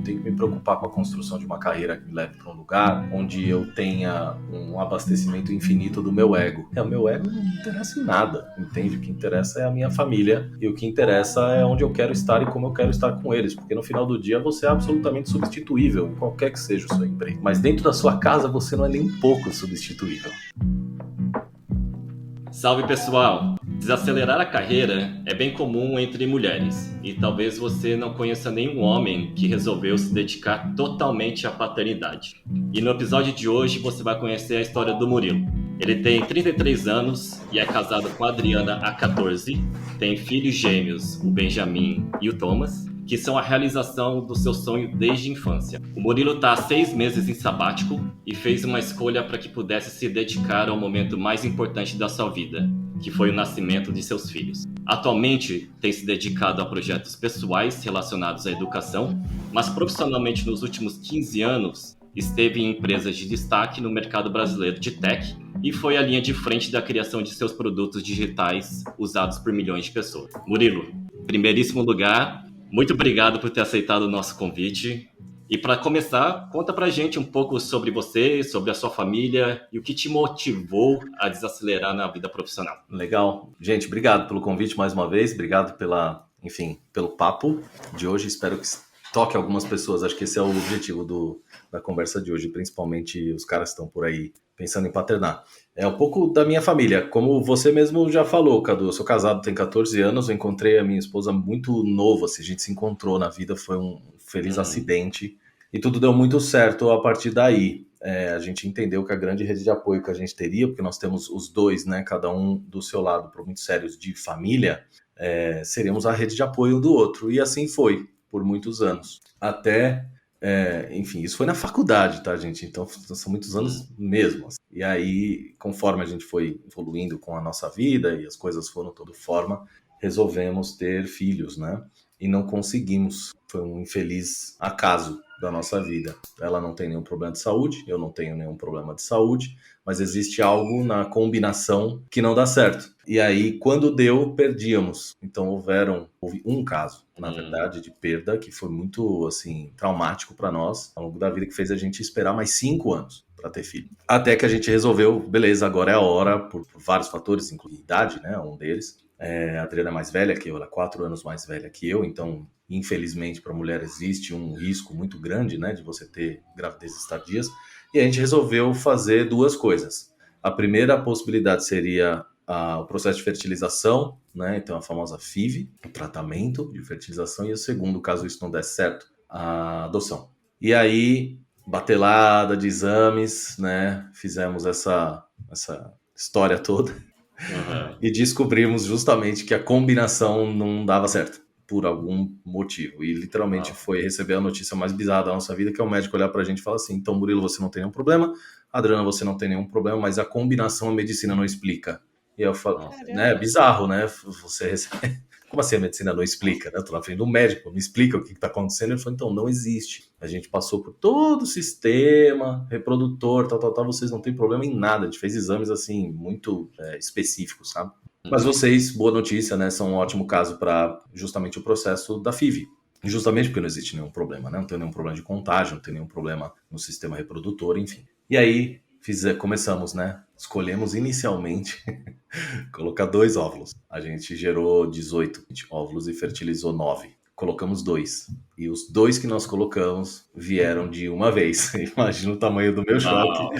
tenho que me preocupar com a construção de uma carreira que me leve para um lugar onde eu tenha um abastecimento infinito do meu ego. O meu ego não me interessa em nada, entende? O que interessa é a minha família e o que interessa é onde eu quero estar e como eu quero estar com eles, porque no final do dia você é absolutamente substituível em qualquer que seja o seu emprego. Mas dentro da sua casa você não é nem um pouco substituível. Salve, pessoal! Desacelerar a carreira é bem comum entre mulheres e talvez você não conheça nenhum homem que resolveu se dedicar totalmente à paternidade. E no episódio de hoje você vai conhecer a história do Murilo. Ele tem 33 anos e é casado com a Adriana há 14, tem filhos gêmeos, o Benjamin e o Thomas, que são a realização do seu sonho desde a infância. O Murilo está há 6 meses em sabático e fez uma escolha para que pudesse se dedicar ao momento mais importante da sua vida, que foi o nascimento de seus filhos. Atualmente tem se dedicado a projetos pessoais relacionados à educação, mas profissionalmente nos últimos 15 anos esteve em empresas de destaque no mercado brasileiro de tech e foi a linha de frente da criação de seus produtos digitais usados por milhões de pessoas. Murilo, em primeiríssimo lugar, muito obrigado por ter aceitado o nosso convite. E para começar, conta pra gente um pouco sobre você, sobre a sua família e o que te motivou a desacelerar na vida profissional. Legal. Gente, obrigado pelo convite mais uma vez, obrigado pelo papo de hoje. Espero que toque algumas pessoas, acho que esse é o objetivo da conversa de hoje, principalmente os caras que estão por aí pensando em paternar. É um pouco da minha família, como você mesmo já falou, Cadu, eu sou casado, tenho 14 anos, eu encontrei a minha esposa muito novo, assim, a gente se encontrou na vida, foi um feliz acidente, e tudo deu muito certo a partir daí. A gente entendeu que a grande rede de apoio que a gente teria, porque nós temos os dois, né, cada um do seu lado, problemas sérios de família, seríamos a rede de apoio um do outro, e assim foi, por muitos anos, até... enfim, isso foi na faculdade, tá, gente? Então, são muitos anos mesmo. Assim. E aí, conforme a gente foi evoluindo com a nossa vida e as coisas foram de toda forma, resolvemos ter filhos, né? E não conseguimos. Foi um infeliz acaso da nossa vida. Ela não tem nenhum problema de saúde, eu não tenho nenhum problema de saúde, mas existe algo na combinação que não dá certo. E aí, quando deu, perdíamos. Então, houve um caso, na verdade, de perda que foi muito, assim, traumático para nós, ao longo da vida, que fez a gente esperar mais 5 anos para ter filho. Até que a gente resolveu, beleza, agora é a hora, por vários fatores, inclusive idade, né, um deles. A Adriana é mais velha que eu, ela é 4 anos mais velha que eu, então, infelizmente, para a mulher existe um risco muito grande, né, de você ter gravidezes tardias. E a gente resolveu fazer duas coisas. A primeira possibilidade seria o processo de fertilização, né? Então a famosa FIV, o tratamento de fertilização, e o segundo, caso isso não der certo, a adoção. E aí, batelada de exames, né? Fizemos essa história toda e descobrimos justamente que a combinação não dava certo, por algum motivo. E literalmente foi receber a notícia mais bizarra da nossa vida, que é o médico olhar pra gente e falar assim, então Murilo, você não tem nenhum problema, Adriana, você não tem nenhum problema, mas a combinação a medicina não explica. E eu falo, né, bizarro, né? Você recebe... Como assim a medicina não explica? Né? Eu tô na frente do médico, me explica o que tá acontecendo. Ele falou, então, não existe. A gente passou por todo o sistema reprodutor, tal, vocês não têm problema em nada. A gente fez exames, assim, muito específicos, sabe? Mas vocês, boa notícia, né? São um ótimo caso para justamente o processo da FIV. Justamente porque não existe nenhum problema, né? Não tem nenhum problema de contágio, não tem nenhum problema no sistema reprodutor, enfim. E aí, começamos, né? Escolhemos inicialmente colocar 2 óvulos. A gente gerou 18 óvulos e fertilizou 9. Colocamos 2. E os 2 que nós colocamos vieram de uma vez. Imagina o tamanho do meu choque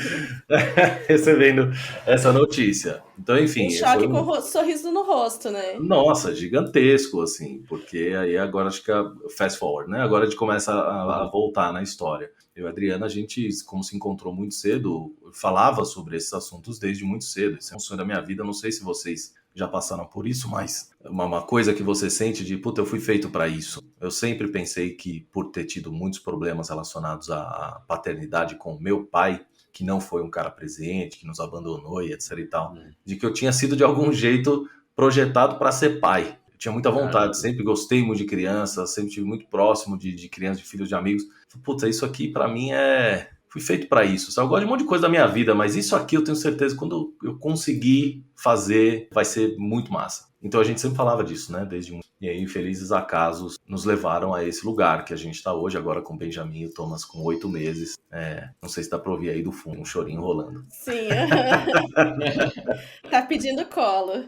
recebendo essa notícia. Então, enfim... Um choque com sorriso no rosto, né? Nossa, gigantesco, assim, porque aí agora acho que é fast forward, né? Agora a gente começa a voltar na história. Eu e a Adriana, a gente, como se encontrou muito cedo, falava sobre esses assuntos desde muito cedo. Esse é um sonho da minha vida, não sei se vocês já passaram por isso, mas uma coisa que você sente de, puta, eu fui feito para isso. Eu sempre pensei que, por ter tido muitos problemas relacionados à paternidade com o meu pai, que não foi um cara presente, que nos abandonou e etc e tal, de que eu tinha sido de algum jeito projetado para ser pai. Eu tinha muita vontade, sempre gostei muito de criança, sempre estive muito próximo de crianças, de filhos de amigos. Puta, isso aqui para mim fui feito para isso. Sabe? Eu gosto de um monte de coisa da minha vida, mas isso aqui eu tenho certeza que quando eu conseguir fazer, vai ser muito massa. Então a gente sempre falava disso, né? E aí, felizes acasos nos levaram a esse lugar que a gente está hoje, agora com o Benjamin e o Thomas com 8 meses. Não sei se dá para ouvir aí do fundo, um chorinho rolando. Sim. Tá pedindo colo.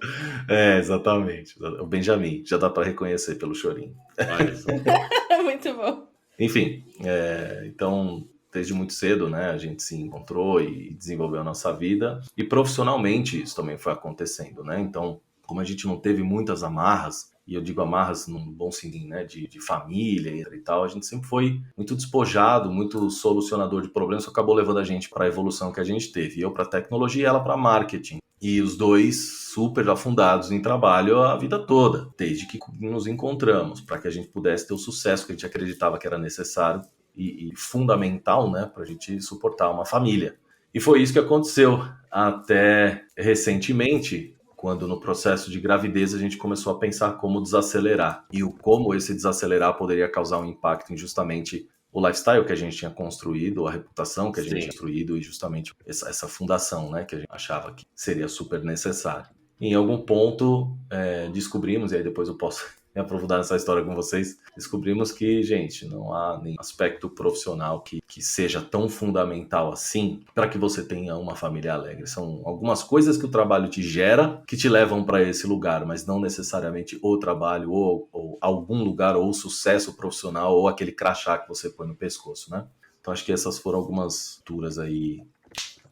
Exatamente. O Benjamin, já dá para reconhecer pelo chorinho. Olha só. Muito bom. Enfim, então, desde muito cedo, né, a gente se encontrou e desenvolveu a nossa vida. E profissionalmente isso também foi acontecendo, né? Então, como a gente não teve muitas amarras, e eu digo amarras num bom sentido, né, de família e tal, a gente sempre foi muito despojado, muito solucionador de problemas, que acabou levando a gente para a evolução que a gente teve. Eu para tecnologia e ela para marketing. E os dois super afundados em trabalho a vida toda, desde que nos encontramos, para que a gente pudesse ter o sucesso que a gente acreditava que era necessário e fundamental, né, para a gente suportar uma família. E foi isso que aconteceu até recentemente, quando no processo de gravidez a gente começou a pensar como desacelerar e como esse desacelerar poderia causar um impacto em justamente o lifestyle que a gente tinha construído, a reputação que a gente tinha construído e justamente essa fundação, né, que a gente achava que seria super necessário. Em algum ponto descobrimos, e aí depois eu posso me aprofundar nessa história com vocês, descobrimos que, gente, não há nenhum aspecto profissional que seja tão fundamental assim para que você tenha uma família alegre. São algumas coisas que o trabalho te gera que te levam para esse lugar, mas não necessariamente o trabalho ou algum lugar ou o sucesso profissional ou aquele crachá que você põe no pescoço, né? Então acho que essas foram algumas culturas aí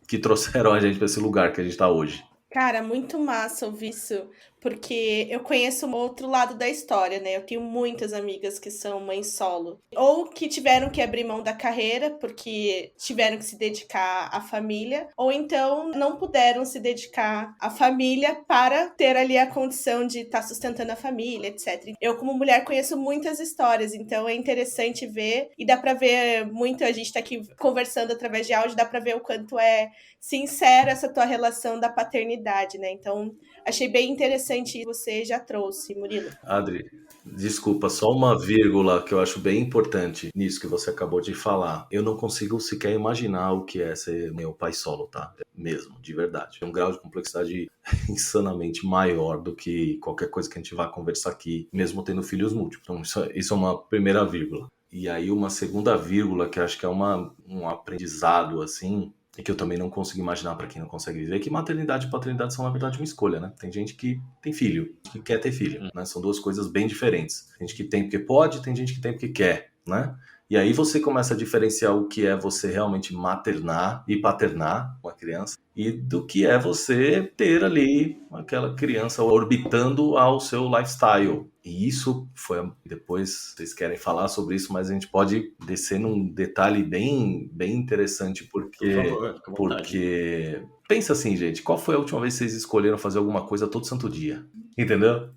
que trouxeram a gente para esse lugar que a gente está hoje. Cara, muito massa ouvir isso, porque eu conheço um outro lado da história, né? Eu tenho muitas amigas que são mães solo, ou que tiveram que abrir mão da carreira porque tiveram que se dedicar à família, ou então não puderam se dedicar à família para ter ali a condição de estar sustentando a família, etc. Eu, como mulher, conheço muitas histórias, então é interessante ver, e dá pra ver muito, a gente tá aqui conversando através de áudio, dá pra ver o quanto é sincera essa tua relação da paternidade, né? Então, achei bem interessante você já trouxe, Murilo. Adri, desculpa, só uma vírgula que eu acho bem importante nisso que você acabou de falar. Eu não consigo sequer imaginar o que é ser meu pai solo, tá? Mesmo, de verdade. É um grau de complexidade insanamente maior do que qualquer coisa que a gente vá conversar aqui, mesmo tendo filhos múltiplos. Então, isso é uma primeira vírgula. E aí, uma segunda vírgula, que acho que é um aprendizado, assim, e que eu também não consigo imaginar para quem não consegue viver, que maternidade e paternidade são, na verdade, uma escolha, né? Tem gente que tem filho, que quer ter filho, né? São duas coisas bem diferentes. Tem gente que tem porque pode, tem gente que tem porque quer, né? E aí você começa a diferenciar o que é você realmente maternar e paternar uma criança e do que é você ter ali aquela criança orbitando ao seu lifestyle. E isso foi... Depois vocês querem falar sobre isso, mas a gente pode descer num detalhe bem, bem interessante, porque... Por favor, fica à vontade. Porque... Pensa assim, gente, qual foi a última vez que vocês escolheram fazer alguma coisa todo santo dia? Entendeu?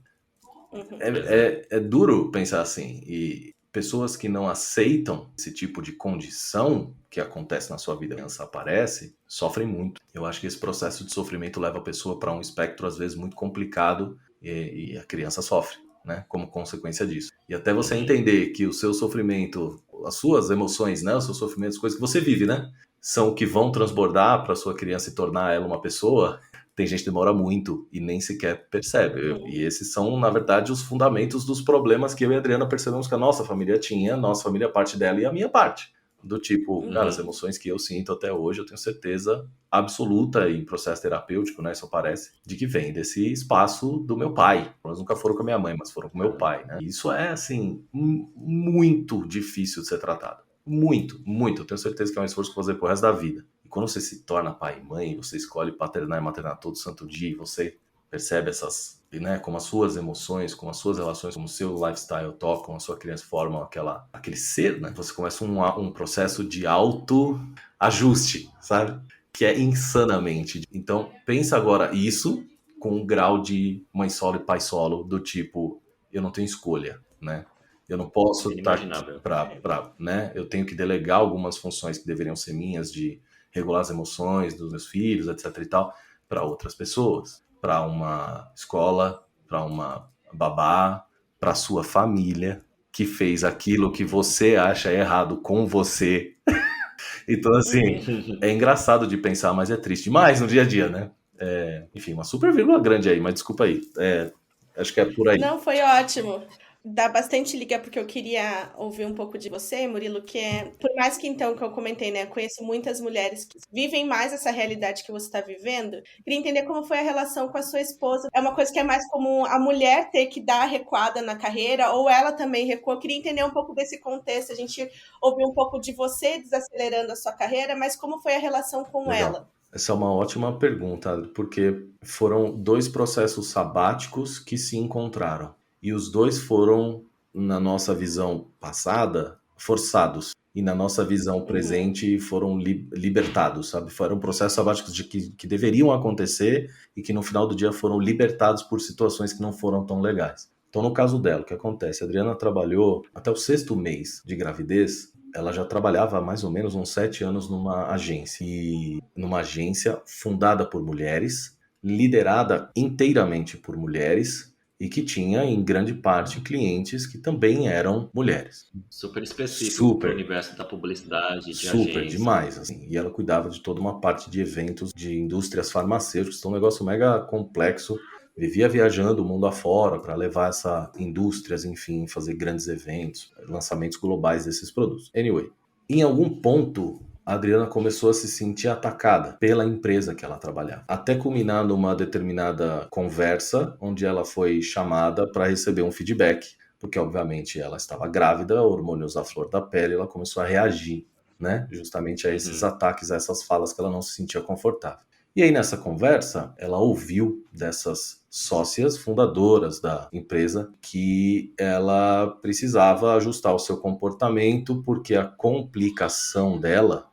É duro pensar assim. E pessoas que não aceitam esse tipo de condição que acontece na sua vida, a criança aparece, sofrem muito. Eu acho que esse processo de sofrimento leva a pessoa para um espectro, às vezes, muito complicado e a criança sofre, né, como consequência disso. E até você entender que o seu sofrimento, as suas emoções, né, os seus sofrimentos, coisas que você vive, né, são o que vão transbordar para sua criança e tornar ela uma pessoa. Tem gente que demora muito e nem sequer percebe. E esses são, na verdade, os fundamentos dos problemas que eu e a Adriana percebemos que a nossa família tinha, a nossa família, parte dela e a minha parte. Do tipo, cara, as emoções que eu sinto até hoje, eu tenho certeza absoluta em processo terapêutico, né, isso parece, de que vem desse espaço do meu pai. Elas nunca foram com a minha mãe, mas foram com o meu pai, né? E isso é, assim, muito difícil de ser tratado. Muito, muito. Eu tenho certeza que é um esforço que fazer pro resto da vida. E quando você se torna pai e mãe, você escolhe paternar e maternar todo santo dia, e você percebe essas, né, como as suas emoções, como as suas relações, como o seu lifestyle tocam, a sua criança formam aquele ser, né? Você começa um processo de autoajuste, sabe? Que é insanamente. Então, pensa agora isso com um grau de mãe solo e pai solo, do tipo, eu não tenho escolha, né? Eu não posso estar né? Eu tenho que delegar algumas funções que deveriam ser minhas, de regular as emoções dos meus filhos, etc e tal, para outras pessoas, para uma escola, para uma babá, para sua família, que fez aquilo que você acha errado com você. Então, assim, é engraçado de pensar, mas é triste demais no dia a dia, né? Enfim, uma super vírgula grande aí, mas desculpa aí. Acho que é por aí. Não, foi ótimo. Dá bastante liga, porque eu queria ouvir um pouco de você, Murilo, que é, por mais que então, que eu comentei, né, eu conheço muitas mulheres que vivem mais essa realidade que você está vivendo, queria entender como foi a relação com a sua esposa. É uma coisa que é mais comum a mulher ter que dar a recuada na carreira, ou ela também recua. Eu queria entender um pouco desse contexto, a gente ouviu um pouco de você desacelerando a sua carreira, mas como foi a relação com Legal. ela? Essa é uma ótima pergunta, porque foram 2 processos sabáticos que se encontraram. E os 2 foram, na nossa visão passada, forçados. E na nossa visão presente foram libertados, sabe? Foram processos sabáticos que deveriam acontecer e que no final do dia foram libertados por situações que não foram tão legais. Então, no caso dela, o que acontece? A Adriana trabalhou até o 6º mês de gravidez. Ela já trabalhava há mais ou menos uns 7 anos numa agência. E numa agência fundada por mulheres, liderada inteiramente por mulheres e que tinha, em grande parte, clientes que também eram mulheres. Super específico Super. pro universo da publicidade, de Super, agência. demais. Assim. E ela cuidava de toda uma parte de eventos de indústrias farmacêuticas. Então, um negócio mega complexo. Vivia viajando o mundo afora para levar essa indústrias, enfim, fazer grandes eventos, lançamentos globais desses produtos. Anyway, em algum ponto, a Adriana começou a se sentir atacada pela empresa que ela trabalhava. Até culminar numa determinada conversa, onde ela foi chamada para receber um feedback, porque obviamente ela estava grávida, hormônios à flor da pele, ela começou a reagir, né? Justamente a esses ataques, a essas falas que ela não se sentia confortável. E aí, nessa conversa, ela ouviu dessas sócias fundadoras da empresa que ela precisava ajustar o seu comportamento porque a complicação dela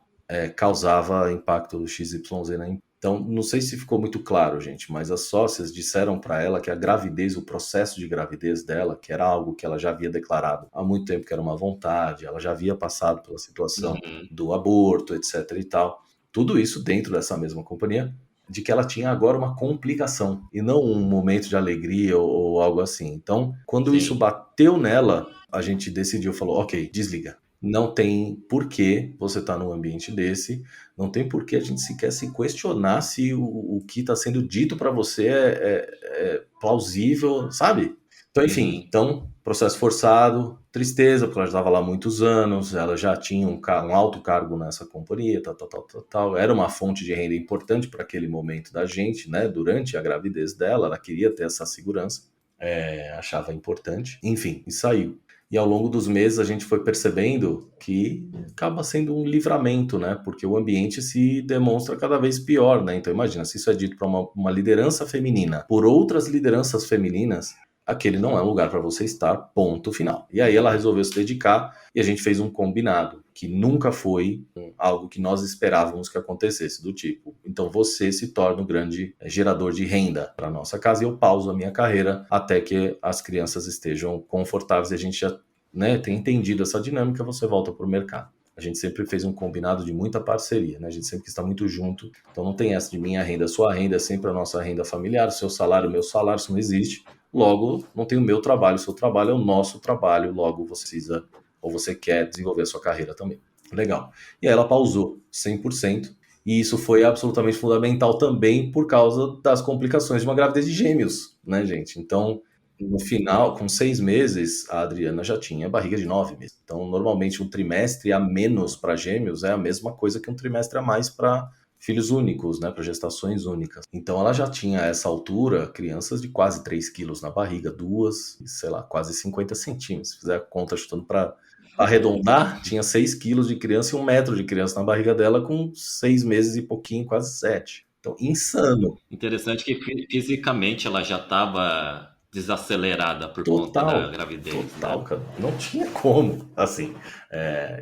causava impacto do XYZ na empresa. Então, não sei se ficou muito claro, gente, mas as sócias disseram para ela que a gravidez, o processo de gravidez dela, que era algo que ela já havia declarado há muito tempo que era uma vontade, ela já havia passado pela situação do aborto, etc e tal. Tudo isso dentro dessa mesma companhia, de que ela tinha agora uma complicação e não um momento de alegria ou algo assim. Então, quando isso bateu nela, a gente decidiu, falou, ok, desliga. Não tem porquê você estar num ambiente desse, não tem porquê a gente sequer se questionar se o que está sendo dito para você é plausível, sabe? Então, enfim, processo forçado, tristeza, porque ela já estava lá há muitos anos, ela já tinha um alto cargo nessa companhia, tal. Era uma fonte de renda importante para aquele momento da gente, né? Durante a gravidez dela, ela queria ter essa segurança, achava importante. Enfim, e saiu. E ao longo dos meses a gente foi percebendo que acaba sendo um livramento, né? Porque o ambiente se demonstra cada vez pior, né? Então imagina, se isso é dito para uma liderança feminina por outras lideranças femininas, aquele não é um lugar para você estar, ponto final. E aí ela resolveu se dedicar e a gente fez um combinado, que nunca foi algo que nós esperávamos que acontecesse, do tipo, então você se torna um grande gerador de renda para nossa casa e eu pauso a minha carreira até que as crianças estejam confortáveis e a gente já tem entendido essa dinâmica, você volta para o mercado. A gente sempre fez um combinado de muita parceria, né? A gente sempre está muito junto, então não tem essa de minha renda, sua renda, é sempre a nossa renda familiar, seu salário, meu salário, isso não existe. Logo, não tem o meu trabalho, o seu trabalho é o nosso trabalho, logo você precisa ou você quer desenvolver a sua carreira também. Legal. E aí ela pausou 100%, e isso foi absolutamente fundamental também por causa das complicações de uma gravidez de gêmeos, né, gente? Então, no final, com 6 meses, a Adriana já tinha barriga de 9 meses. Então, normalmente, um trimestre a menos para gêmeos é a mesma coisa que um trimestre a mais para filhos únicos, né, para gestações únicas. Então ela já tinha a essa altura crianças de quase 3 quilos na barriga, quase 50 centímetros. Se fizer a conta chutando para arredondar, tinha 6 quilos de criança e 1 metro de criança na barriga dela com 6 meses e pouquinho, quase 7. Então, insano. Interessante que fisicamente ela já estava desacelerada por conta da gravidez. Total, cara. Não tinha como, assim.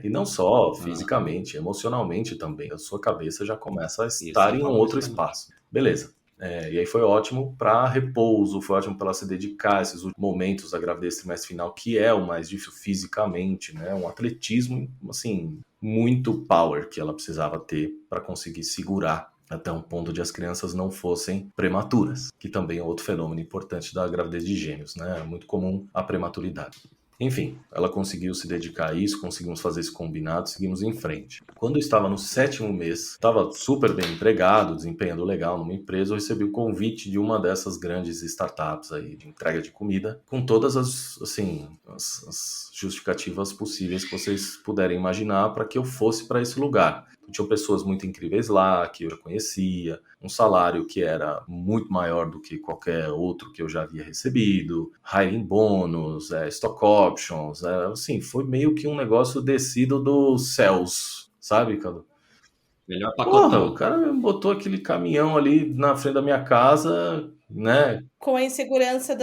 E não só fisicamente, emocionalmente também. A sua cabeça já começa a estar em um outro espaço. Beleza. E aí foi ótimo para repouso, foi ótimo para ela se dedicar a esses últimos momentos da gravidez trimestre final, que é o mais difícil fisicamente, né? Um atletismo, assim, muito power que ela precisava ter para conseguir segurar até um ponto de as crianças não fossem prematuras, que também é outro fenômeno importante da gravidez de gêmeos, né? É muito comum a prematuridade. Enfim, ela conseguiu se dedicar a isso, conseguimos fazer esse combinado, seguimos em frente. Quando eu estava no 7º mês, estava super bem empregado, desempenhando legal numa empresa, eu recebi o convite de uma dessas grandes startups aí de entrega de comida, com todas as justificativas possíveis que vocês puderem imaginar para que eu fosse para esse lugar. Tinham pessoas muito incríveis lá, que eu já conhecia, um salário que era muito maior do que qualquer outro que eu já havia recebido, hiring bônus, stock options, assim, foi meio que um negócio descido dos céus, sabe, Cadu? Melhor Porra, o pacotão. cara me botou aquele caminhão ali na frente da minha casa, né? Com a insegurança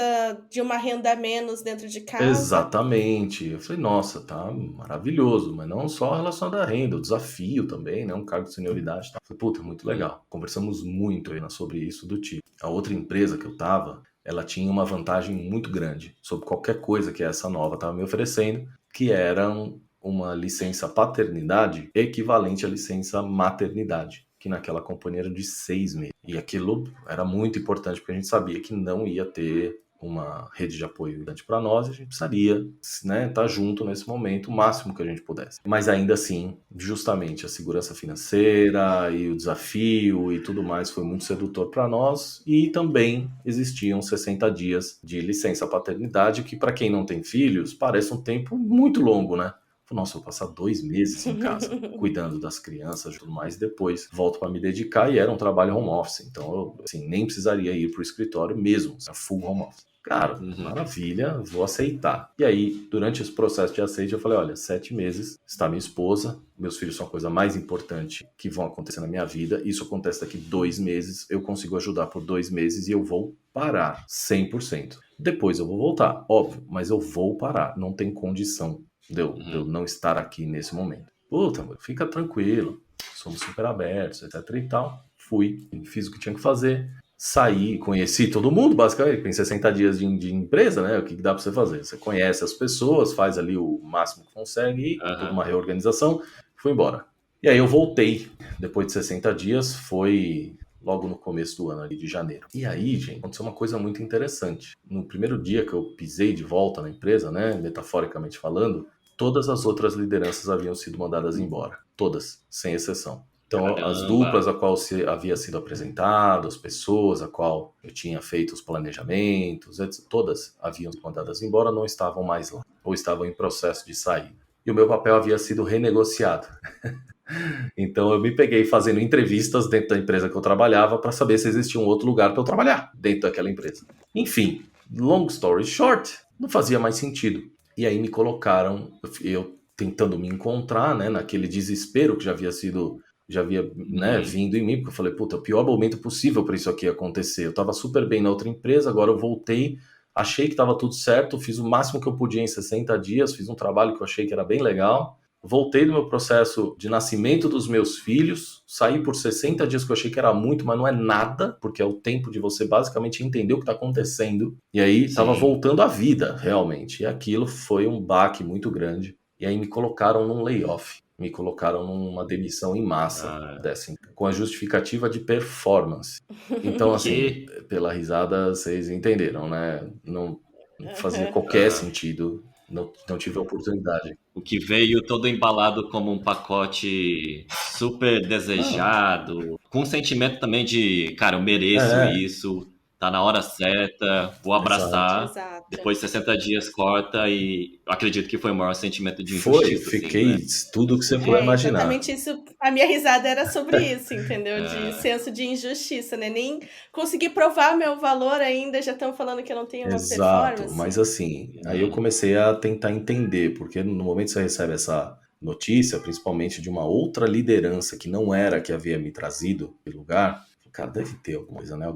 de uma renda a menos dentro de casa. Exatamente. Eu falei, nossa, tá maravilhoso, mas não só relacionado à renda, o desafio também, né? Um cargo de senioridade. Tá? Falei, puta, muito legal. Conversamos muito aí sobre isso do tipo. A outra empresa que eu tava, ela tinha uma vantagem muito grande sobre qualquer coisa que essa nova tava me oferecendo, que era uma licença paternidade equivalente à licença maternidade, que naquela companhia era de 6 meses. E aquilo era muito importante porque a gente sabia que não ia ter uma rede de apoio grande para nós, a gente precisaria, né, estar junto nesse momento o máximo que a gente pudesse. Mas ainda assim, justamente a segurança financeira e o desafio e tudo mais foi muito sedutor para nós, e também existiam 60 dias de licença paternidade, que para quem não tem filhos parece um tempo muito longo, né? Nossa, eu vou passar 2 meses em casa cuidando das crianças e tudo mais, depois volto para me dedicar, e era um trabalho home office, então eu assim, nem precisaria ir para o escritório mesmo, full home office. Cara, maravilha, vou aceitar. E aí, durante esse processo de aceite, eu falei, olha, 7 meses, está minha esposa, meus filhos são a coisa mais importante que vão acontecer na minha vida, isso acontece daqui 2 meses, eu consigo ajudar por 2 meses e eu vou parar 100%. Depois eu vou voltar, óbvio, mas eu vou parar, não tem condição de eu não estar aqui nesse momento. Puta, fica tranquilo, somos super abertos, etc e tal. Fui, fiz o que tinha que fazer, saí, conheci todo mundo, basicamente, em 60 dias de empresa, né? O que dá pra você fazer? Você conhece as pessoas, faz ali o máximo que consegue e toda uma reorganização, fui embora. E aí eu voltei, depois de 60 dias, foi logo no começo do ano ali de janeiro. E aí, gente, aconteceu uma coisa muito interessante. No primeiro dia que eu pisei de volta na empresa, né, metaforicamente falando, todas as outras lideranças haviam sido mandadas embora. Todas, sem exceção. Então, as duplas a qual havia sido apresentado, as pessoas a qual eu tinha feito os planejamentos, etc., todas haviam sido mandadas embora, não estavam mais lá, ou estavam em processo de sair. E o meu papel havia sido renegociado. Então eu me peguei fazendo entrevistas dentro da empresa que eu trabalhava para saber se existia um outro lugar para eu trabalhar dentro daquela empresa. Enfim, long story short, não fazia mais sentido. E aí me colocaram, eu tentando me encontrar, né, naquele desespero que já havia né, vindo em mim, porque eu falei, puta, o pior momento possível para isso aqui acontecer. Eu estava super bem na outra empresa, agora eu voltei, achei que estava tudo certo, fiz o máximo que eu podia em 60 dias, fiz um trabalho que eu achei que era bem legal. Voltei do meu processo de nascimento dos meus filhos, saí por 60 dias que eu achei que era muito, mas não é nada, porque é o tempo de você basicamente entender o que está acontecendo. E aí estava voltando à vida, realmente. E aquilo foi um baque muito grande. E aí me colocaram num layoff, me colocaram numa demissão em massa, com a justificativa de performance. Então, assim, pela risada, vocês entenderam, né? Não fazia qualquer sentido, não tive a oportunidade. O que veio todo embalado como um pacote super desejado, com um sentimento também de, cara, eu mereço isso, tá na hora certa, vou abraçar. Exato. Depois de 60 dias corta e eu acredito que foi o maior sentimento de injustiça. Fiquei assim, né? tudo que você puder imaginar. Exatamente isso. A minha risada era sobre isso, entendeu? De senso de injustiça, né? Nem consegui provar meu valor ainda, já estão falando que eu não tenho uma performance. Mas assim, aí eu comecei a tentar entender, porque no momento que você recebe essa notícia, principalmente de uma outra liderança que não era a que havia me trazido do lugar, cara, deve ter alguma coisa, né?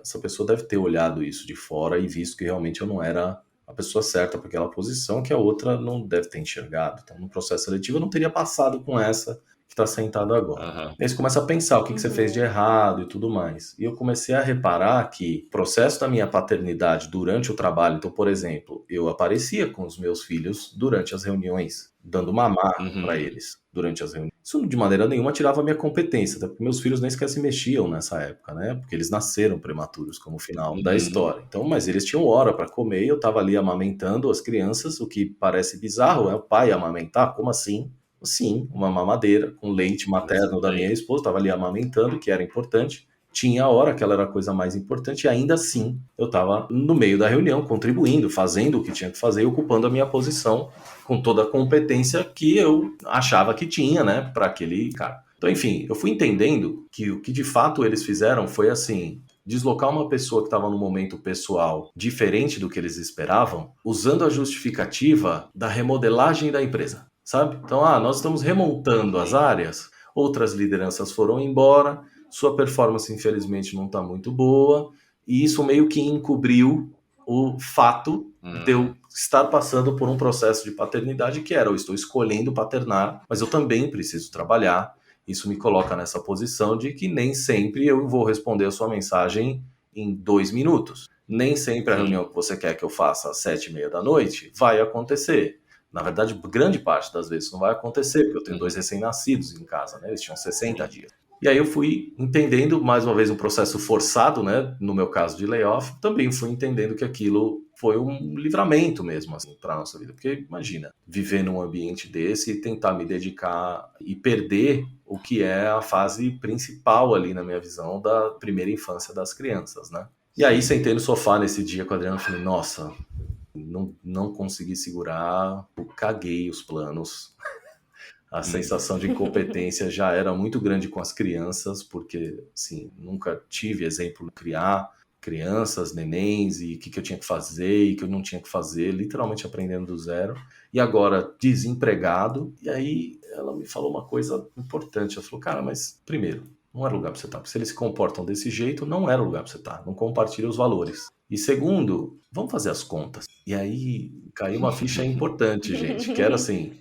Essa pessoa deve ter olhado isso de fora e visto que realmente eu não era a pessoa certa para aquela posição, que a outra não deve ter enxergado. Então, no processo seletivo, eu não teria passado com essa que está sentada agora. Aí você começa a pensar o que você fez de errado e tudo mais. E eu comecei a reparar que o processo da minha paternidade durante o trabalho, então, por exemplo, eu aparecia com os meus filhos durante as reuniões dando mamar para Uhum. eles durante as reuniões. Isso de maneira nenhuma tirava a minha competência, até porque meus filhos nem sequer se mexiam nessa época, né? Porque eles nasceram prematuros, como o final da Uhum. história. Então, mas eles tinham hora para comer e eu estava ali amamentando as crianças, o que parece bizarro, é o pai amamentar? Como assim? Sim, uma mamadeira com leite materno da minha Sei. esposa, estava ali amamentando, que era importante. Tinha a hora, aquela era a coisa mais importante, e ainda assim eu estava no meio da reunião, contribuindo, fazendo o que tinha que fazer e ocupando a minha posição com toda a competência que eu achava que tinha, né, para aquele cara. Então, enfim, eu fui entendendo que o que de fato eles fizeram foi assim: deslocar uma pessoa que estava num momento pessoal diferente do que eles esperavam, usando a justificativa da remodelagem da empresa, sabe? Então, nós estamos remontando as Uhum. áreas, outras lideranças foram embora, sua performance infelizmente não está muito boa, e isso meio que encobriu o fato de eu estar passando por um processo de paternidade que era: eu estou escolhendo paternar, mas eu também preciso trabalhar. Isso me coloca nessa posição de que nem sempre eu vou responder a sua mensagem em 2 minutos. Nem sempre a Sim. reunião que você quer que eu faça às 7h30 da noite vai acontecer. Na verdade, grande parte das vezes não vai acontecer, porque eu tenho 2 Uhum. recém-nascidos em casa, né? Eles tinham 60 Sim. dias. E aí eu fui entendendo, mais uma vez, um processo forçado, né? No meu caso de layoff, também fui entendendo que aquilo foi um livramento mesmo, assim, para nossa vida. Porque imagina, viver num ambiente desse e tentar me dedicar e perder o que é a fase principal ali, na minha visão, da primeira infância das crianças, né? E aí Sim. sentei no sofá nesse dia com a Adriana e falei: nossa, não consegui segurar, eu caguei os planos. A Uhum. sensação de incompetência já era muito grande com as crianças, porque, assim, nunca tive exemplo de criar crianças, nenéns, e o que eu tinha que fazer e o que eu não tinha que fazer, literalmente aprendendo do zero. E agora, desempregado. E aí ela me falou uma coisa importante. Ela falou: cara, mas primeiro, não era o lugar para você estar. Porque se eles se comportam desse jeito, não era o lugar para você estar. Não compartilha os valores. E segundo, vamos fazer as contas. E aí caiu uma ficha importante, gente, que era assim: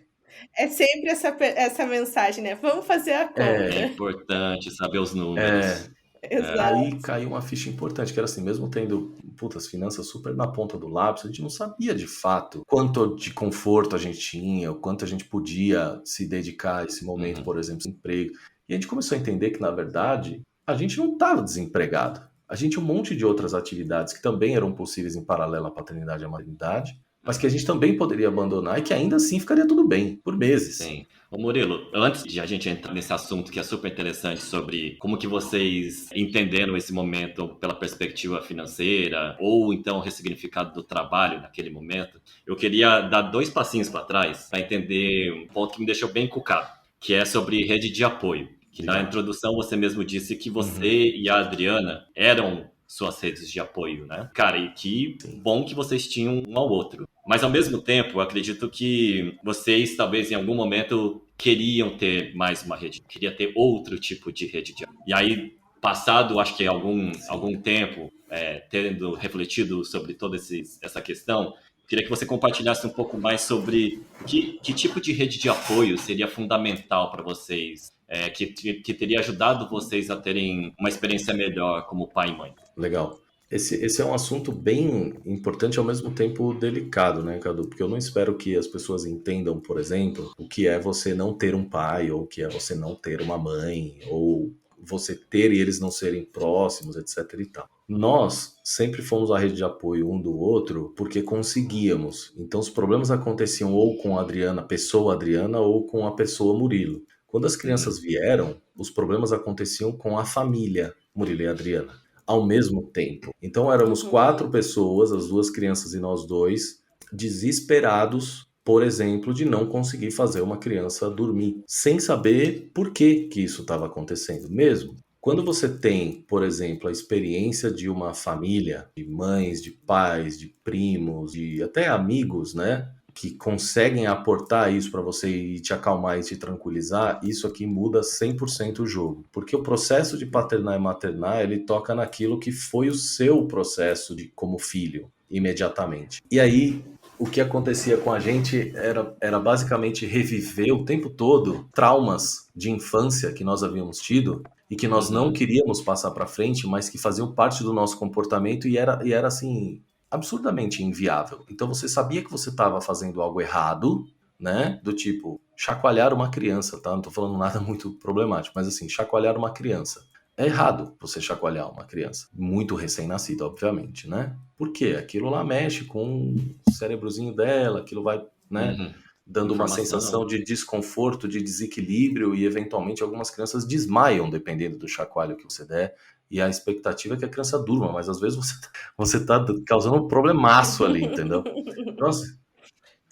É sempre essa mensagem, né? Vamos fazer a É conta. importante saber os números. É. aí Exato. caiu uma ficha importante, que era assim: mesmo tendo, as finanças super na ponta do lápis, a gente não sabia de fato quanto de conforto a gente tinha, o quanto a gente podia se dedicar a esse momento, Uhum. por exemplo, sem emprego. E a gente começou a entender que, na verdade, a gente não estava desempregado. A gente tinha um monte de outras atividades que também eram possíveis em paralelo à paternidade e à maternidade, mas que a gente também poderia abandonar e que ainda assim ficaria tudo bem, por meses. Sim. Ô Murilo, antes de a gente entrar nesse assunto que é super interessante sobre como que vocês entenderam esse momento pela perspectiva financeira ou então o ressignificado do trabalho naquele momento, eu queria dar 2 passinhos para trás para entender um ponto que me deixou bem encucado, que é sobre rede de apoio. Que na Legal. introdução você mesmo disse que Uhum. você e a Adriana eram suas redes de apoio, né? Cara, e que Sim. bom que vocês tinham um ao outro. Mas ao mesmo tempo, eu acredito que vocês talvez em algum momento queriam ter mais uma rede, queria ter outro tipo de rede de apoio. E aí, passado, acho que Sim. algum tempo, tendo refletido sobre toda essa questão, queria que você compartilhasse um pouco mais sobre que tipo de rede de apoio seria fundamental para vocês, que teria ajudado vocês a terem uma experiência melhor como pai e mãe. Legal. Esse é um assunto bem importante e ao mesmo tempo delicado, né, Cadu? Porque eu não espero que as pessoas entendam, por exemplo, o que é você não ter um pai, ou o que é você não ter uma mãe, ou você ter e eles não serem próximos, etc e tal. Nós sempre fomos a rede de apoio um do outro porque conseguíamos. Então os problemas aconteciam ou com a Adriana, a pessoa Adriana, ou com a pessoa Murilo. Quando as Uhum. crianças vieram, os problemas aconteciam com a família Murilo e Adriana ao mesmo tempo. Então éramos Uhum. 4 pessoas, as 2 crianças e nós dois, desesperados, por exemplo, de não conseguir fazer uma criança dormir, sem saber por que isso estava acontecendo mesmo. Quando você tem, por exemplo, a experiência de uma família, de mães, de pais, de primos, de até amigos, né? Que conseguem aportar isso para você e te acalmar e te tranquilizar, isso aqui muda 100% o jogo. Porque o processo de paternar e maternar, ele toca naquilo que foi o seu processo de como filho, imediatamente. E aí, o que acontecia com a gente era basicamente reviver o tempo todo traumas de infância que nós havíamos tido e que nós não Uhum. queríamos passar para frente, mas que faziam parte do nosso comportamento e era assim, absurdamente inviável. Então você sabia que você estava fazendo algo errado, né? Do tipo, chacoalhar uma criança, tá? Não tô falando nada muito problemático, mas assim, chacoalhar uma criança. É errado você chacoalhar uma criança, muito recém-nascida, obviamente, né? Por quê? Aquilo lá mexe com o cérebrozinho dela, aquilo vai, né, Uhum. dando uma sensação de desconforto, de desequilíbrio e eventualmente algumas crianças desmaiam dependendo do chacoalho que você der. E a expectativa é que a criança durma, mas às vezes você tá causando um problemaço ali, entendeu? Nossa,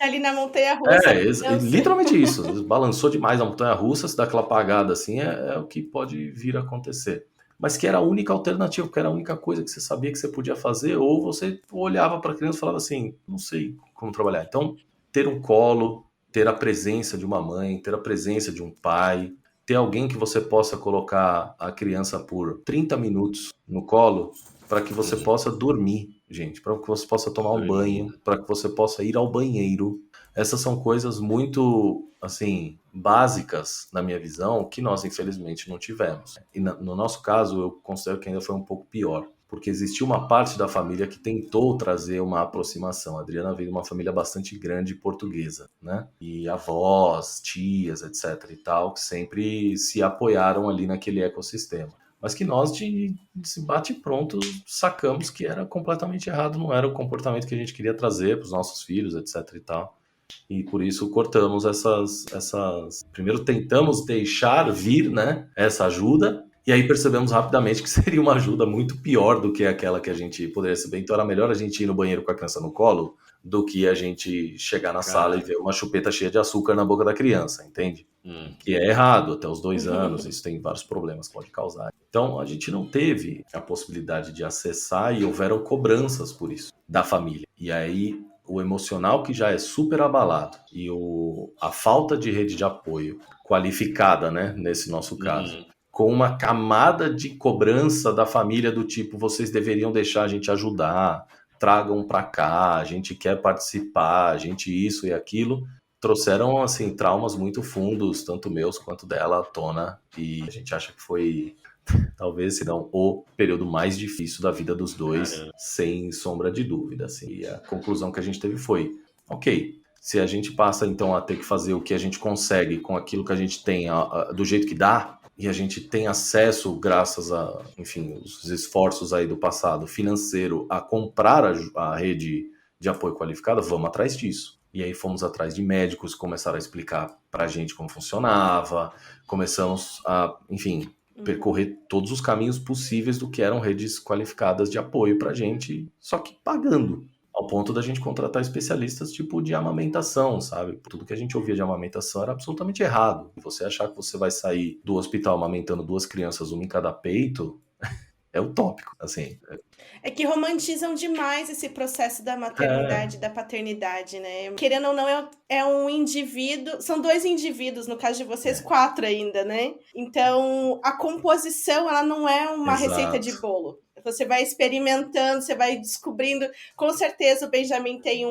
Tá ali na montanha-russa. literalmente isso. Balançou demais a montanha-russa, se dá aquela apagada assim, é o que pode vir a acontecer. Mas que era a única alternativa, que era a única coisa que você sabia que você podia fazer, ou você olhava para a criança e falava assim, não sei como trabalhar. Então, ter um colo, ter a presença de uma mãe, ter a presença de um pai, ter alguém que você possa colocar a criança por 30 minutos no colo, para que você possa dormir, gente, para que você possa tomar um banho, para que você possa ir ao banheiro. Essas são coisas muito, assim, básicas, na minha visão, que nós, infelizmente, não tivemos. E no nosso caso, eu considero que ainda foi um pouco pior, porque existiu uma parte da família que tentou trazer uma aproximação. A Adriana veio de uma família bastante grande portuguesa, né? E avós, tias, etc e tal, que sempre se apoiaram ali naquele ecossistema. Mas que nós, de bate pronto, sacamos que era completamente errado, não era o comportamento que a gente queria trazer para os nossos filhos, etc e tal. E por isso cortamos essas. Primeiro tentamos deixar vir, né, essa ajuda, e aí percebemos rapidamente que seria uma ajuda muito pior do que aquela que a gente poderia receber. Então era melhor a gente ir no banheiro com a criança no colo do que a gente chegar na sala e ver uma chupeta cheia de açúcar na boca da criança, entende? Que é errado até os 2 anos, isso tem vários problemas que pode causar. Então a gente não teve a possibilidade de acessar e houveram cobranças por isso da família. E aí o emocional que já é super abalado e a falta de rede de apoio qualificada, né, nesse nosso caso, com uma camada de cobrança da família do tipo, vocês deveriam deixar a gente ajudar, tragam para cá, a gente quer participar, a gente isso e aquilo, trouxeram, assim, traumas muito fundos, tanto meus quanto dela, à tona, e a gente acha que foi, talvez, se não, o período mais difícil da vida dos dois, sem sombra de dúvida, assim. E a conclusão que a gente teve foi, ok, se a gente passa, então, a ter que fazer o que a gente consegue com aquilo que a gente tem, do jeito que dá, e a gente tem acesso, graças a, enfim, os esforços aí do passado financeiro, a comprar a rede de apoio qualificada, vamos atrás disso. E aí fomos atrás de médicos, começaram a explicar pra gente como funcionava, começamos a, enfim, percorrer todos os caminhos possíveis do que eram redes qualificadas de apoio pra gente, só que pagando. Ao ponto da gente contratar especialistas tipo de amamentação, sabe? Tudo que a gente ouvia de amamentação era absolutamente errado. E você achar que você vai sair do hospital amamentando 2 crianças, uma em cada peito, é utópico, assim. É que romantizam demais esse processo da maternidade, da paternidade, né? Querendo ou não, é um indivíduo... São 2 indivíduos, no caso de vocês, 4 ainda, né? Então, a composição, ela não é uma receita de bolo. Você vai experimentando, você vai descobrindo. Com certeza o Benjamin tem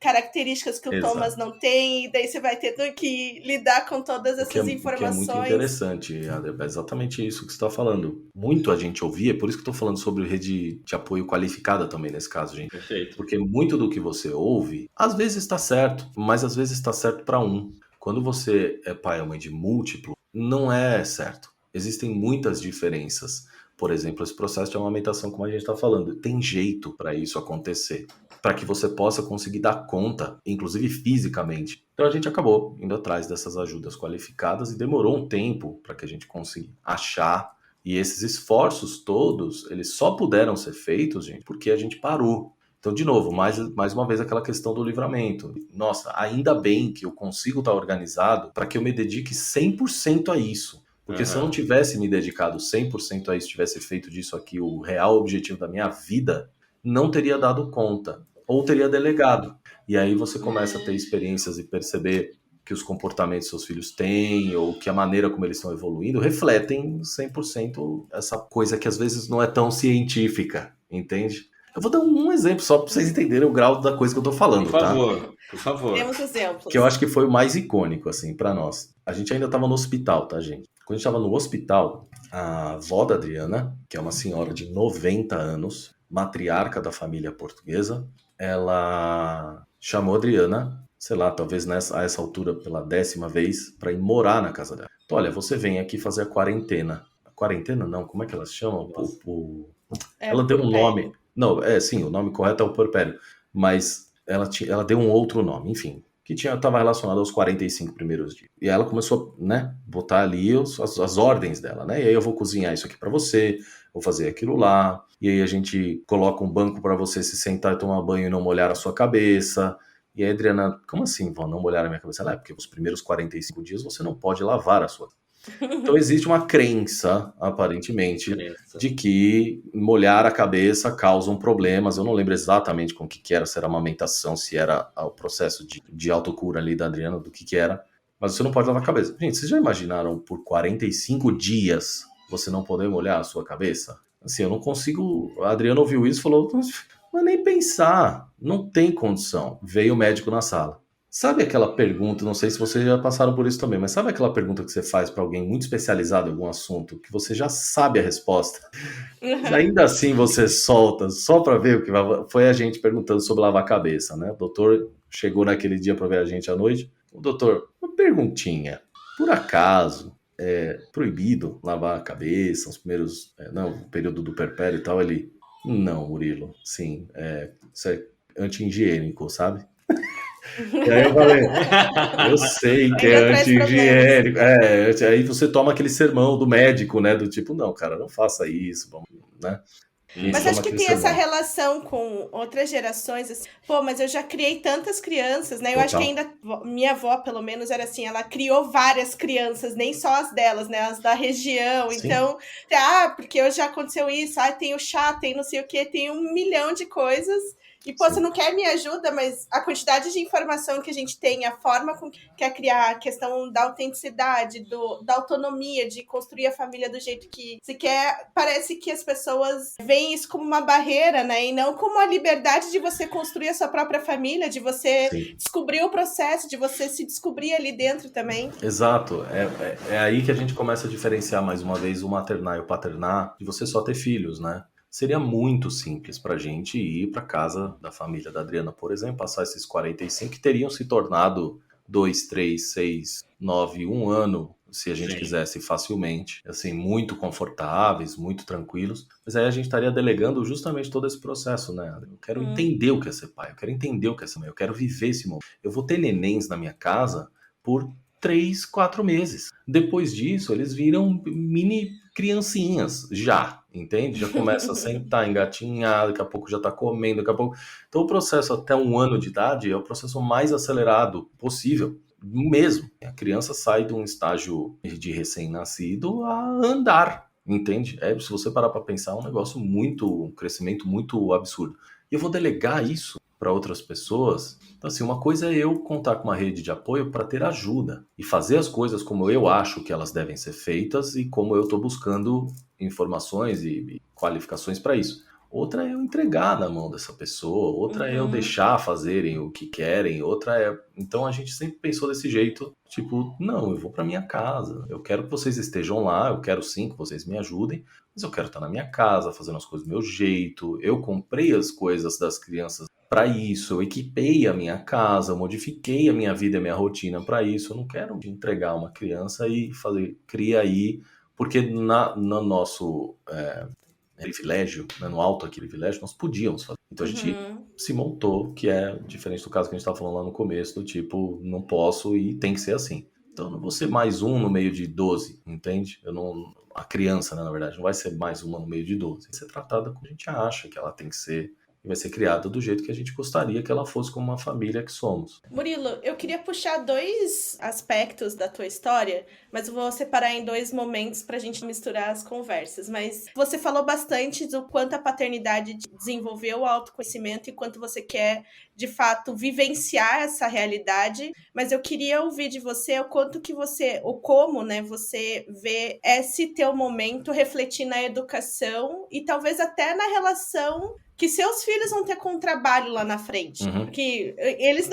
características que o Thomas não tem, e daí você vai tendo que lidar com todas essas informações. Que é muito interessante, André, é exatamente isso que você está falando. Muito a gente ouvia, por isso que eu estou falando sobre rede de apoio qualificada também nesse caso, gente. Perfeito. Porque muito do que você ouve, às vezes está certo, mas às vezes está certo para um. Quando você é pai ou mãe de múltiplo, não é certo. Existem muitas diferenças. Por exemplo, esse processo de amamentação, como a gente está falando, tem jeito para isso acontecer, para que você possa conseguir dar conta, inclusive fisicamente. Então a gente acabou indo atrás dessas ajudas qualificadas e demorou um tempo para que a gente consiga achar. E esses esforços todos, eles só puderam ser feitos, gente, porque a gente parou. Então, de novo, mais uma vez aquela questão do livramento. Nossa, ainda bem que eu consigo estar organizado para que eu me dedique 100% a isso. Porque se eu não tivesse me dedicado 100% a isso, tivesse feito disso aqui o real objetivo da minha vida, não teria dado conta, ou teria delegado. E aí você começa a ter experiências e perceber que os comportamentos que seus filhos têm, ou que a maneira como eles estão evoluindo, refletem 100% essa coisa que às vezes não é tão científica, entende? Eu vou dar um exemplo só para vocês entenderem o grau da coisa que eu tô falando, tá? Por favor. Temos exemplos. Que eu acho que foi o mais icônico, assim, para nós. A gente ainda tava no hospital, tá, gente? Quando a gente estava no hospital, a avó da Adriana, que é uma senhora de 90 anos, matriarca da família portuguesa, ela chamou a Adriana sei lá, talvez a essa altura pela 10ª vez, para ir morar na casa dela. Então, olha, você vem aqui fazer a quarentena. A quarentena não, como é que elas chamam? Ela deu um nome. Não, sim, o nome correto é o puerpério. Mas ela deu um outro nome, enfim. Que estava relacionado aos 45 primeiros dias. E ela começou, né, botar ali as ordens dela, né? E aí eu vou cozinhar isso aqui para você, vou fazer aquilo lá. E aí a gente coloca um banco para você se sentar e tomar banho e não molhar a sua cabeça. E a Adriana, como assim, vó, não molhar a minha cabeça? Ela, porque os primeiros 45 dias você não pode lavar a sua. Então existe uma crença, aparentemente, de que molhar a cabeça causam problemas. Eu não lembro exatamente com o que era, se era amamentação, se era o processo de autocura ali da Adriana, do que era. Mas você não pode lavar a cabeça. Gente, vocês já imaginaram por 45 dias você não poder molhar a sua cabeça? Assim, eu não consigo... A Adriana ouviu isso e falou, mas nem pensar, não tem condição. Veio o médico na sala. Sabe aquela pergunta, não sei se vocês já passaram por isso também, mas sabe aquela pergunta que você faz para alguém muito especializado em algum assunto, que você já sabe a resposta, mas ainda assim você solta, só para ver o que vai... Foi a gente perguntando sobre lavar a cabeça, né? O doutor chegou naquele dia para ver a gente à noite. O doutor, uma perguntinha, por acaso é proibido lavar a cabeça, os primeiros, não, o período do puerpério e tal? Ele, não, Murilo, sim, isso é anti-higiênico, sabe? E aí eu falei, eu sei que é anti-higiênico. Aí você toma aquele sermão do médico, né? Do tipo, não, cara, não faça isso, vamos, né? Mas acho que tem essa relação com outras gerações, assim, pô, mas eu já criei tantas crianças, né? Eu acho que ainda, minha avó, pelo menos, era assim, ela criou várias crianças, nem só as delas, né? As da região. Sim. Então, porque já aconteceu isso, tem o chá, tem não sei o quê, tem 1 milhão de coisas. E, pô, você não quer me ajuda, mas a quantidade de informação que a gente tem, a forma com que quer criar, a questão da autenticidade, da autonomia, de construir a família do jeito que se quer, parece que as pessoas veem isso como uma barreira, né? E não como a liberdade de você construir a sua própria família, de você descobrir o processo, de você se descobrir ali dentro também. Exato. É aí que a gente começa a diferenciar mais uma vez o maternar e o paternar, de você só ter filhos, né? Seria muito simples pra gente ir pra casa da família da Adriana, por exemplo, passar esses 45 que teriam se tornado 2, 3, 6, 9, 1 ano, se a gente quisesse facilmente, assim, muito confortáveis, muito tranquilos, mas aí a gente estaria delegando justamente todo esse processo, né? Eu quero entender o que é ser pai, eu quero entender o que é ser mãe, eu quero viver esse momento. Eu vou ter nenéns na minha casa por 3, 4 meses. Depois disso, eles viram mini criancinhas já, entende? Já começa a sentar, engatinhar, daqui a pouco já tá comendo, daqui a pouco... Então o processo até 1 ano de idade é o processo mais acelerado possível, mesmo. A criança sai de um estágio de recém-nascido a andar, entende? Se você parar para pensar, é um crescimento muito absurdo. E eu vou delegar isso para outras pessoas. Então, assim, uma coisa é eu contar com uma rede de apoio para ter ajuda e fazer as coisas como eu acho que elas devem ser feitas e como eu estou buscando informações e qualificações para isso. Outra é eu entregar na mão dessa pessoa, outra é eu deixar fazerem o que querem, outra é... Então a gente sempre pensou desse jeito, tipo, não, eu vou para minha casa, eu quero que vocês estejam lá, eu quero sim que vocês me ajudem, mas eu quero estar na minha casa, fazendo as coisas do meu jeito, eu comprei as coisas das crianças para isso, eu equipei a minha casa, eu modifiquei a minha vida e a minha rotina para isso, eu não quero entregar uma criança e cria aí, porque no nosso... privilégio, né, no alto aqui privilégio, nós podíamos fazer. Então a gente se montou, que é diferente do caso que a gente estava falando lá no começo, do tipo, não posso e tem que ser assim. Então eu não vou ser mais um no meio de 12, entende? A criança, né, na verdade, não vai ser mais uma no meio de 12. Vai ser tratada como a gente acha que ela tem que ser e vai ser criada do jeito que a gente gostaria que ela fosse como uma família que somos. Murilo, eu queria puxar 2 aspectos da tua história, mas eu vou separar em 2 momentos pra gente misturar as conversas. Mas você falou bastante do quanto a paternidade desenvolveu o autoconhecimento e quanto você quer, de fato, vivenciar essa realidade. Mas eu queria ouvir de você o quanto que você, ou como, né, você vê esse teu momento refletir na educação e talvez até na relação que seus filhos vão ter com o trabalho lá na frente. Porque eles,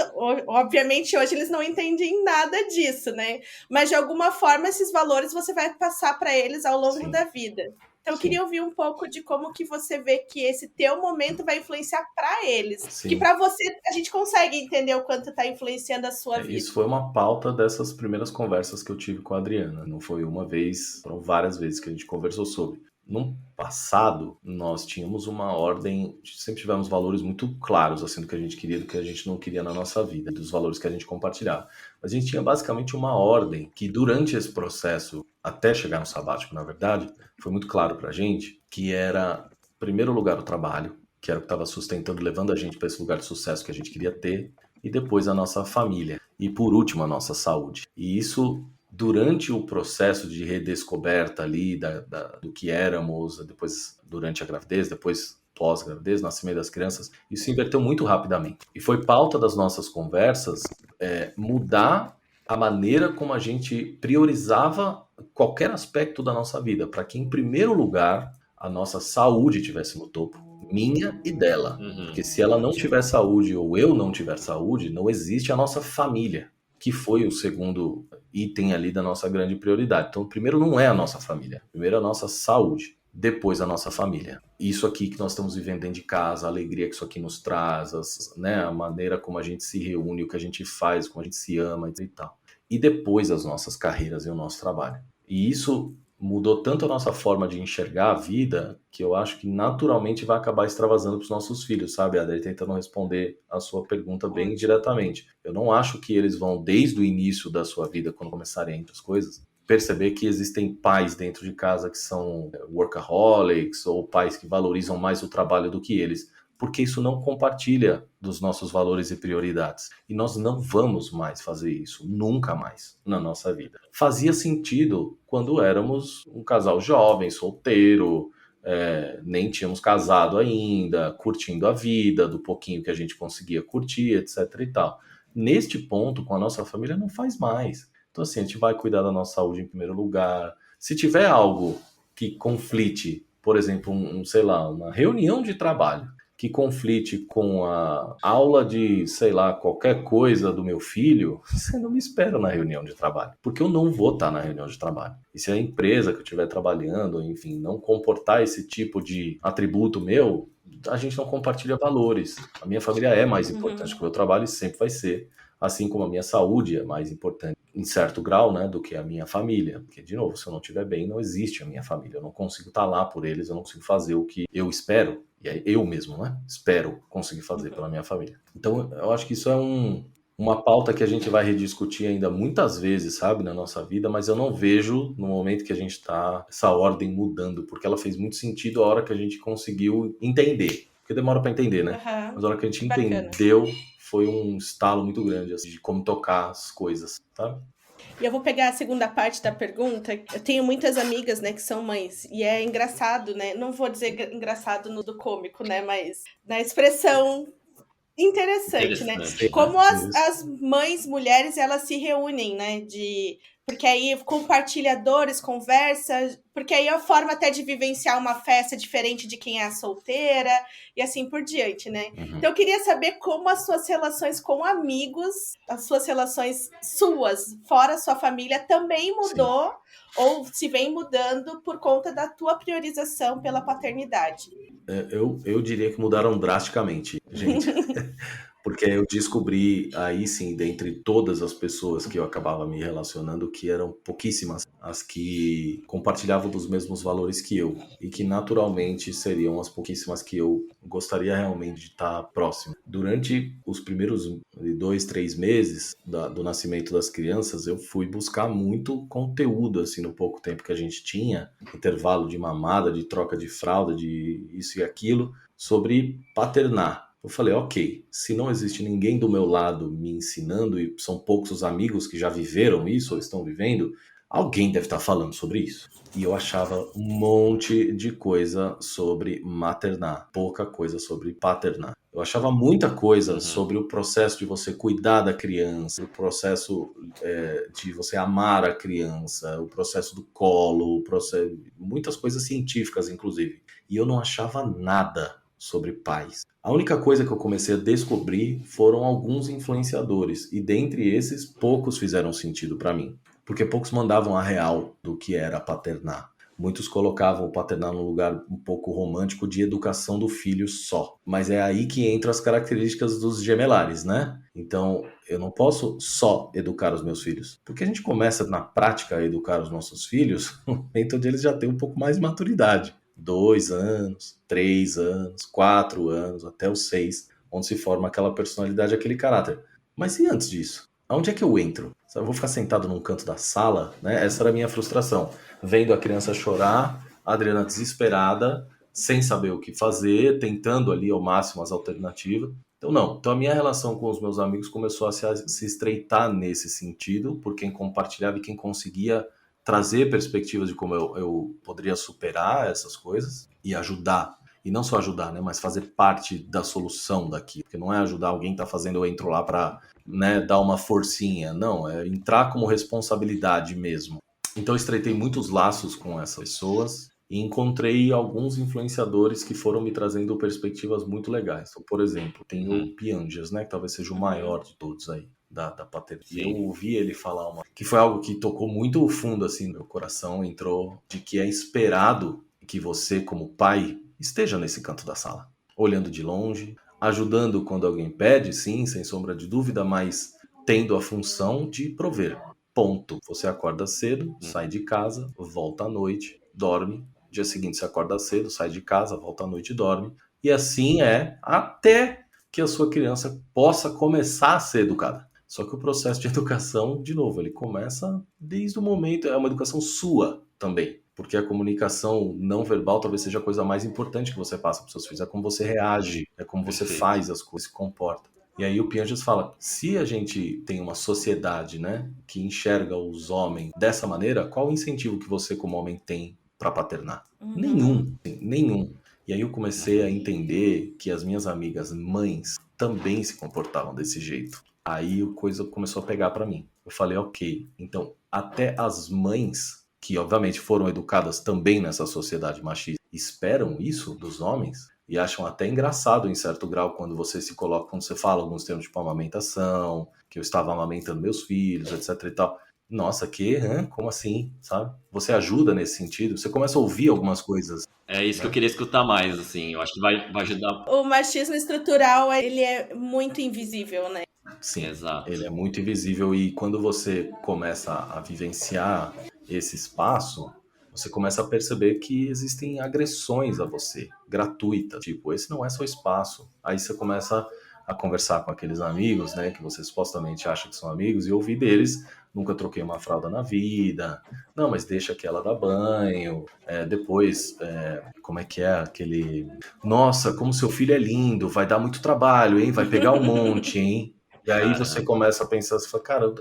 obviamente, hoje eles não entendem nada disso, né? Mas, de alguma forma, esses valores você vai passar para eles ao longo da vida. Então eu Sim. queria ouvir um pouco de como que você vê que esse teu momento vai influenciar para eles. Sim. Que para você a gente consegue entender o quanto tá influenciando a sua vida. Isso foi uma pauta dessas primeiras conversas que eu tive com a Adriana. Não foi uma vez, foram várias vezes que a gente conversou sobre. No passado, nós tínhamos uma ordem, sempre tivemos valores muito claros, assim, do que a gente queria e do que a gente não queria na nossa vida, dos valores que a gente compartilhava. A gente tinha basicamente uma ordem que durante esse processo, até chegar no sabático, na verdade, foi muito claro pra gente, que era, em primeiro lugar, o trabalho, que era o que estava sustentando, levando a gente para esse lugar de sucesso que a gente queria ter, e depois a nossa família, e por último a nossa saúde. E isso, durante o processo de redescoberta ali do que éramos, depois durante a gravidez, depois pós-gravidez, nascimento das crianças, isso se inverteu muito rapidamente. E foi pauta das nossas conversas mudar a maneira como a gente priorizava qualquer aspecto da nossa vida, para que, em primeiro lugar, a nossa saúde estivesse no topo, minha e dela. Porque se ela não tiver saúde ou eu não tiver saúde, não existe a nossa família, que foi o segundo item ali da nossa grande prioridade. Então, primeiro não é a nossa família, primeiro é a nossa saúde, depois a nossa família. Isso aqui que nós estamos vivendo dentro de casa, a alegria que isso aqui nos traz, a maneira como a gente se reúne, o que a gente faz, como a gente se ama e tal. E depois as nossas carreiras e o nosso trabalho. E isso mudou tanto a nossa forma de enxergar a vida, que eu acho que naturalmente vai acabar extravasando para os nossos filhos, sabe, Adri? Tentando responder a sua pergunta bem diretamente. Eu não acho que eles vão, desde o início da sua vida, quando começarem as coisas, perceber que existem pais dentro de casa que são workaholics ou pais que valorizam mais o trabalho do que eles, porque isso não compartilha dos nossos valores e prioridades. E nós não vamos mais fazer isso, nunca mais, na nossa vida. Fazia sentido quando éramos um casal jovem, solteiro, nem tínhamos casado ainda, curtindo a vida, do pouquinho que a gente conseguia curtir, etc e tal. Neste ponto, com a nossa família, não faz mais. Então, assim, a gente vai cuidar da nossa saúde em primeiro lugar. Se tiver algo que conflite, por exemplo, sei lá, uma reunião de trabalho, que conflite com a aula de, sei lá, qualquer coisa do meu filho, você não me espera na reunião de trabalho, porque eu não vou estar na reunião de trabalho. E se a empresa que eu estiver trabalhando, enfim, não comportar esse tipo de atributo meu, a gente não compartilha valores. A minha família é mais importante que o meu trabalho e sempre vai ser, assim como a minha saúde é mais importante, em certo grau, né, do que a minha família. Porque, de novo, se eu não estiver bem, não existe a minha família. Eu não consigo estar lá por eles, eu não consigo fazer o que eu espero, e é eu mesmo, né, espero conseguir fazer pela minha família. Então, eu acho que isso é uma pauta que a gente vai rediscutir ainda muitas vezes, sabe, na nossa vida, mas eu não vejo, no momento que a gente está, essa ordem mudando, porque ela fez muito sentido a hora que a gente conseguiu entender. Porque demora para entender, né? Mas a hora que a gente entendeu, foi um estalo muito grande, assim, de como tocar as coisas, sabe? E eu vou pegar a segunda parte da pergunta. Eu tenho muitas amigas, né, que são mães. E é engraçado, né? Não vou dizer engraçado no do cômico, né? Mas na expressão interessante, né? Como as mães, mulheres, elas se reúnem, né? Porque aí compartilha dores, conversa, porque aí é a forma até de vivenciar uma festa diferente de quem é solteira e assim por diante, né? Então eu queria saber como as suas relações com amigos, as suas relações suas, fora a sua família, também mudou ou se vem mudando por conta da tua priorização pela paternidade. Eu diria que mudaram drasticamente, gente. Porque eu descobri, aí sim, dentre todas as pessoas que eu acabava me relacionando, que eram pouquíssimas as que compartilhavam dos mesmos valores que eu. E que naturalmente seriam as pouquíssimas que eu gostaria realmente de estar próximo. Durante os primeiros 2, 3 meses do nascimento das crianças, eu fui buscar muito conteúdo, assim, no pouco tempo que a gente tinha, intervalo de mamada, de troca de fralda, de isso e aquilo, sobre paternar. Eu falei, ok, se não existe ninguém do meu lado me ensinando, e são poucos os amigos que já viveram isso ou estão vivendo, alguém deve estar falando sobre isso. E eu achava um monte de coisa sobre maternar, pouca coisa sobre paternar. Eu achava muita coisa sobre o processo de você cuidar da criança, o processo de você amar a criança, o processo do colo, muitas coisas científicas, inclusive. E eu não achava nada sobre pais. A única coisa que eu comecei a descobrir foram alguns influenciadores, e dentre esses, poucos fizeram sentido para mim, porque poucos mandavam a real do que era paternar. Muitos colocavam o paternar num lugar um pouco romântico de educação do filho só. Mas é aí que entram as características dos gemelares, né? Então, eu não posso só educar os meus filhos. Porque a gente começa na prática a educar os nossos filhos no momento onde eles já têm um pouco mais de maturidade. 2 anos, 3 anos, 4 anos, até os 6, onde se forma aquela personalidade, aquele caráter. Mas e antes disso? Aonde é que eu entro? Eu vou ficar sentado num canto da sala, né? Essa era a minha frustração. Vendo a criança chorar, a Adriana desesperada, sem saber o que fazer, tentando ali ao máximo as alternativas. Então, não. Então, a minha relação com os meus amigos começou a se estreitar nesse sentido, por quem compartilhava e quem conseguia trazer perspectivas de como eu poderia superar essas coisas e ajudar. E não só ajudar, né? Mas fazer parte da solução daqui. Porque não é ajudar alguém que está fazendo, eu entro lá para, né, dar uma forcinha. Não, é entrar como responsabilidade mesmo. Então eu estreitei muitos laços com essas pessoas e encontrei alguns influenciadores que foram me trazendo perspectivas muito legais. Então, por exemplo, tem o Pianjas, né, que talvez seja o maior de todos aí, da paternidade. E eu ouvi ele falar que foi algo que tocou muito fundo assim no meu coração, entrou de que é esperado que você, como pai, esteja nesse canto da sala, olhando de longe, ajudando quando alguém pede, sim, sem sombra de dúvida, mas tendo a função de prover. Ponto. Você acorda cedo, sai de casa, volta à noite, dorme. Dia seguinte você acorda cedo, sai de casa, volta à noite e dorme. E assim é até que a sua criança possa começar a ser educada. Só que o processo de educação, de novo, ele começa desde o momento, é uma educação sua também. Porque a comunicação não verbal talvez seja a coisa mais importante que você passa para os seus filhos. É como você reage, é como você faz as coisas, se comporta. E aí o Piaget fala, se a gente tem uma sociedade, né, que enxerga os homens dessa maneira, qual o incentivo que você como homem tem para paternar? Nenhum. E aí eu comecei a entender que as minhas amigas mães também se comportavam desse jeito. Aí a coisa começou a pegar para mim. Eu falei, ok, então até as mães, que obviamente foram educadas também nessa sociedade machista, esperam isso dos homens? E acham até engraçado em certo grau quando você se coloca, quando você fala alguns termos tipo amamentação, que eu estava amamentando meus filhos, etc e tal. Nossa, como assim, sabe? Você ajuda nesse sentido, você começa a ouvir algumas coisas. É isso que eu queria escutar mais, assim, eu acho que vai ajudar. O machismo estrutural, ele é muito invisível, né? Sim, Exato. ele é muito invisível e quando você começa a vivenciar esse espaço, você começa a perceber que existem agressões a você, gratuitas. Tipo, esse não é seu espaço. Aí você começa a conversar com aqueles amigos, né, que você supostamente acha que são amigos, e ouvir deles, nunca troquei uma fralda na vida, não, mas deixa que ela dá banho, depois, como é que é aquele... Nossa, como seu filho é lindo, vai dar muito trabalho, hein, vai pegar um monte, hein. E aí você começa a pensar, você fala, cara,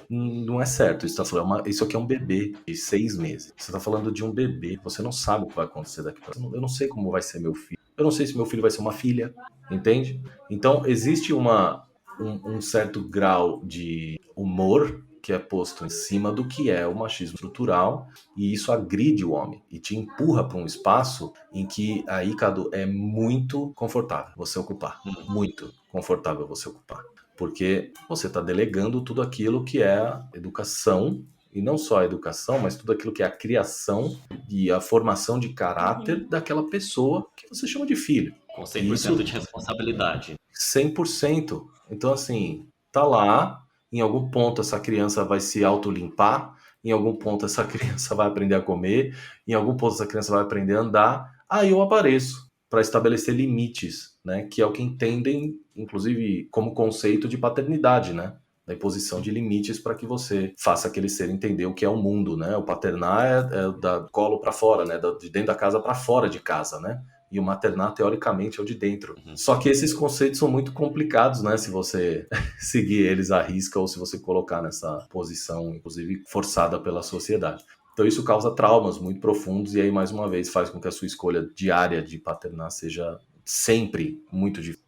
não é certo. Isso, tá falando, isso aqui é um bebê de 6 meses. Você está falando de um bebê. Você não sabe o que vai acontecer daqui para frente. Eu não sei como vai ser meu filho. Eu não sei se meu filho vai ser uma filha. Entende? Então, existe um certo grau de humor que é posto em cima do que é o machismo estrutural, e isso agride o homem e te empurra para um espaço em que aí, Cadu, é muito confortável você ocupar. Muito confortável você ocupar. Porque você está delegando tudo aquilo que é a educação, e não só a educação, mas tudo aquilo que é a criação e a formação de caráter daquela pessoa que você chama de filho. Com 100% de responsabilidade. 100%. Então, assim, tá lá, em algum ponto essa criança vai se autolimpar, em algum ponto essa criança vai aprender a comer, em algum ponto essa criança vai aprender a andar, aí eu apareço para estabelecer limites, né, que é o que entendem, inclusive, como conceito de paternidade, né, da imposição de limites para que você faça aquele ser entender o que é o mundo, né, o paternar é da colo para fora, né, de dentro da casa para fora de casa, né, e o maternar, teoricamente, é o de dentro. Só que esses conceitos são muito complicados, né, se você seguir eles à risca ou se você colocar nessa posição, inclusive, forçada pela sociedade. Então isso causa traumas muito profundos e aí, mais uma vez, faz com que a sua escolha diária de paternar seja sempre muito difícil,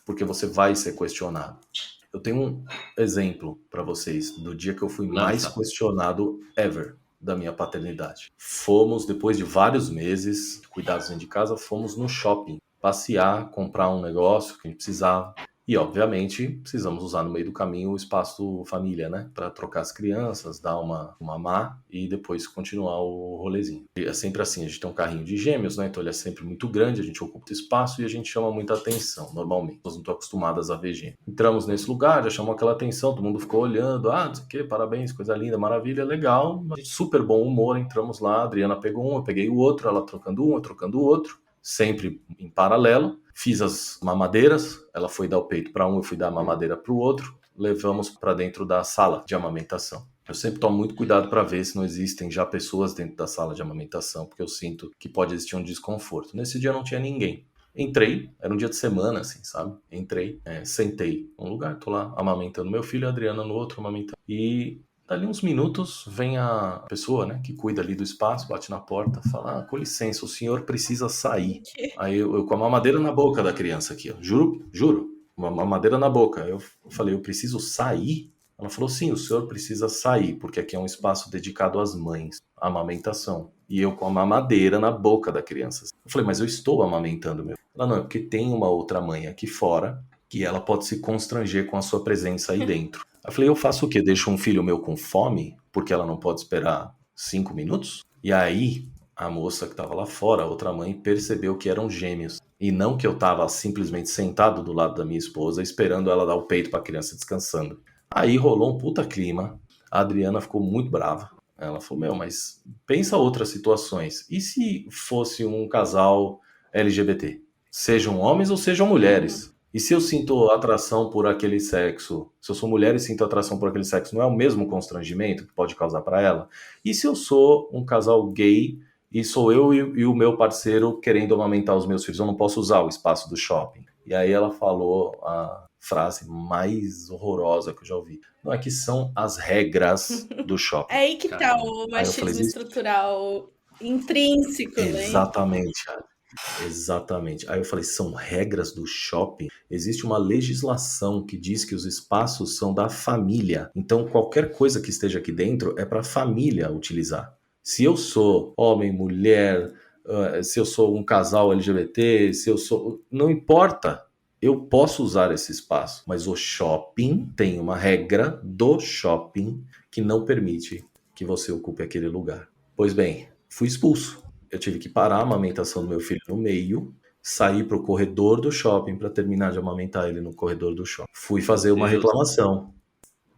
porque você vai ser questionado. Eu tenho um exemplo para vocês do dia que eu fui mais questionado ever da minha paternidade. Fomos, depois de vários meses, cuidados dentro de casa, fomos no shopping passear, comprar um negócio que a gente precisava. E, obviamente, precisamos usar no meio do caminho o espaço família, né? Para trocar as crianças, dar uma mamar e depois continuar o rolezinho. E é sempre assim, a gente tem um carrinho de gêmeos, né? Então ele é sempre muito grande, a gente ocupa espaço e a gente chama muita atenção, normalmente. Nós não estamos acostumadas a ver gêmeos. Entramos nesse lugar, já chamou aquela atenção, todo mundo ficou olhando, não sei o quê, parabéns, coisa linda, maravilha, legal. Super bom humor, entramos lá, a Adriana pegou um, eu peguei o outro, ela trocando um, eu trocando o outro, sempre em paralelo. Fiz as mamadeiras, ela foi dar o peito para um, eu fui dar a mamadeira para o outro, levamos para dentro da sala de amamentação. Eu sempre tomo muito cuidado para ver se não existem já pessoas dentro da sala de amamentação, porque eu sinto que pode existir um desconforto. Nesse dia não tinha ninguém. Entrei, era um dia de semana, assim, sabe? Entrei, sentei num lugar, tô lá amamentando meu filho, a Adriana no outro amamentando. E dali uns minutos vem a pessoa, né, que cuida ali do espaço, bate na porta, fala, com licença, o senhor precisa sair. Aí eu com a mamadeira na boca da criança aqui, ó, juro, uma mamadeira na boca. Eu falei, eu preciso sair? Ela falou, sim, o senhor precisa sair, porque aqui é um espaço dedicado às mães, à amamentação. E eu com a mamadeira na boca da criança. Eu falei, mas eu estou amamentando, meu. Ela, não, é porque tem uma outra mãe aqui fora, que ela pode se constranger com a sua presença aí dentro. Eu falei, eu faço o quê? Deixo um filho meu com fome, porque ela não pode esperar 5 minutos? E aí, a moça que estava lá fora, a outra mãe, percebeu que eram gêmeos. E não que eu estava simplesmente sentado do lado da minha esposa, esperando ela dar o peito para a criança descansando. Aí rolou um puta clima, a Adriana ficou muito brava. Ela falou, mas pensa outras situações. E se fosse um casal LGBT? Sejam homens ou sejam mulheres? E se eu sinto atração por aquele sexo, se eu sou mulher e sinto atração por aquele sexo, não é o mesmo constrangimento que pode causar para ela? E se eu sou um casal gay e sou eu e o meu parceiro querendo amamentar os meus filhos, eu não posso usar o espaço do shopping? E aí ela falou a frase mais horrorosa que eu já ouvi. Não é que são as regras do shopping. É aí que tá o machismo estrutural intrínseco, né? Exatamente, exatamente. Aí eu falei, são regras do shopping? Existe uma legislação que diz que os espaços são da família. Então, qualquer coisa que esteja aqui dentro é para a família utilizar. Se eu sou homem, mulher, se eu sou um casal LGBT, se eu sou... Não importa. Eu posso usar esse espaço, mas o shopping tem uma regra do shopping que não permite que você ocupe aquele lugar. Pois bem, fui expulso. Eu tive que parar a amamentação do meu filho no meio, sair para o corredor do shopping para terminar de amamentar ele no corredor do shopping. Fui fazer uma reclamação.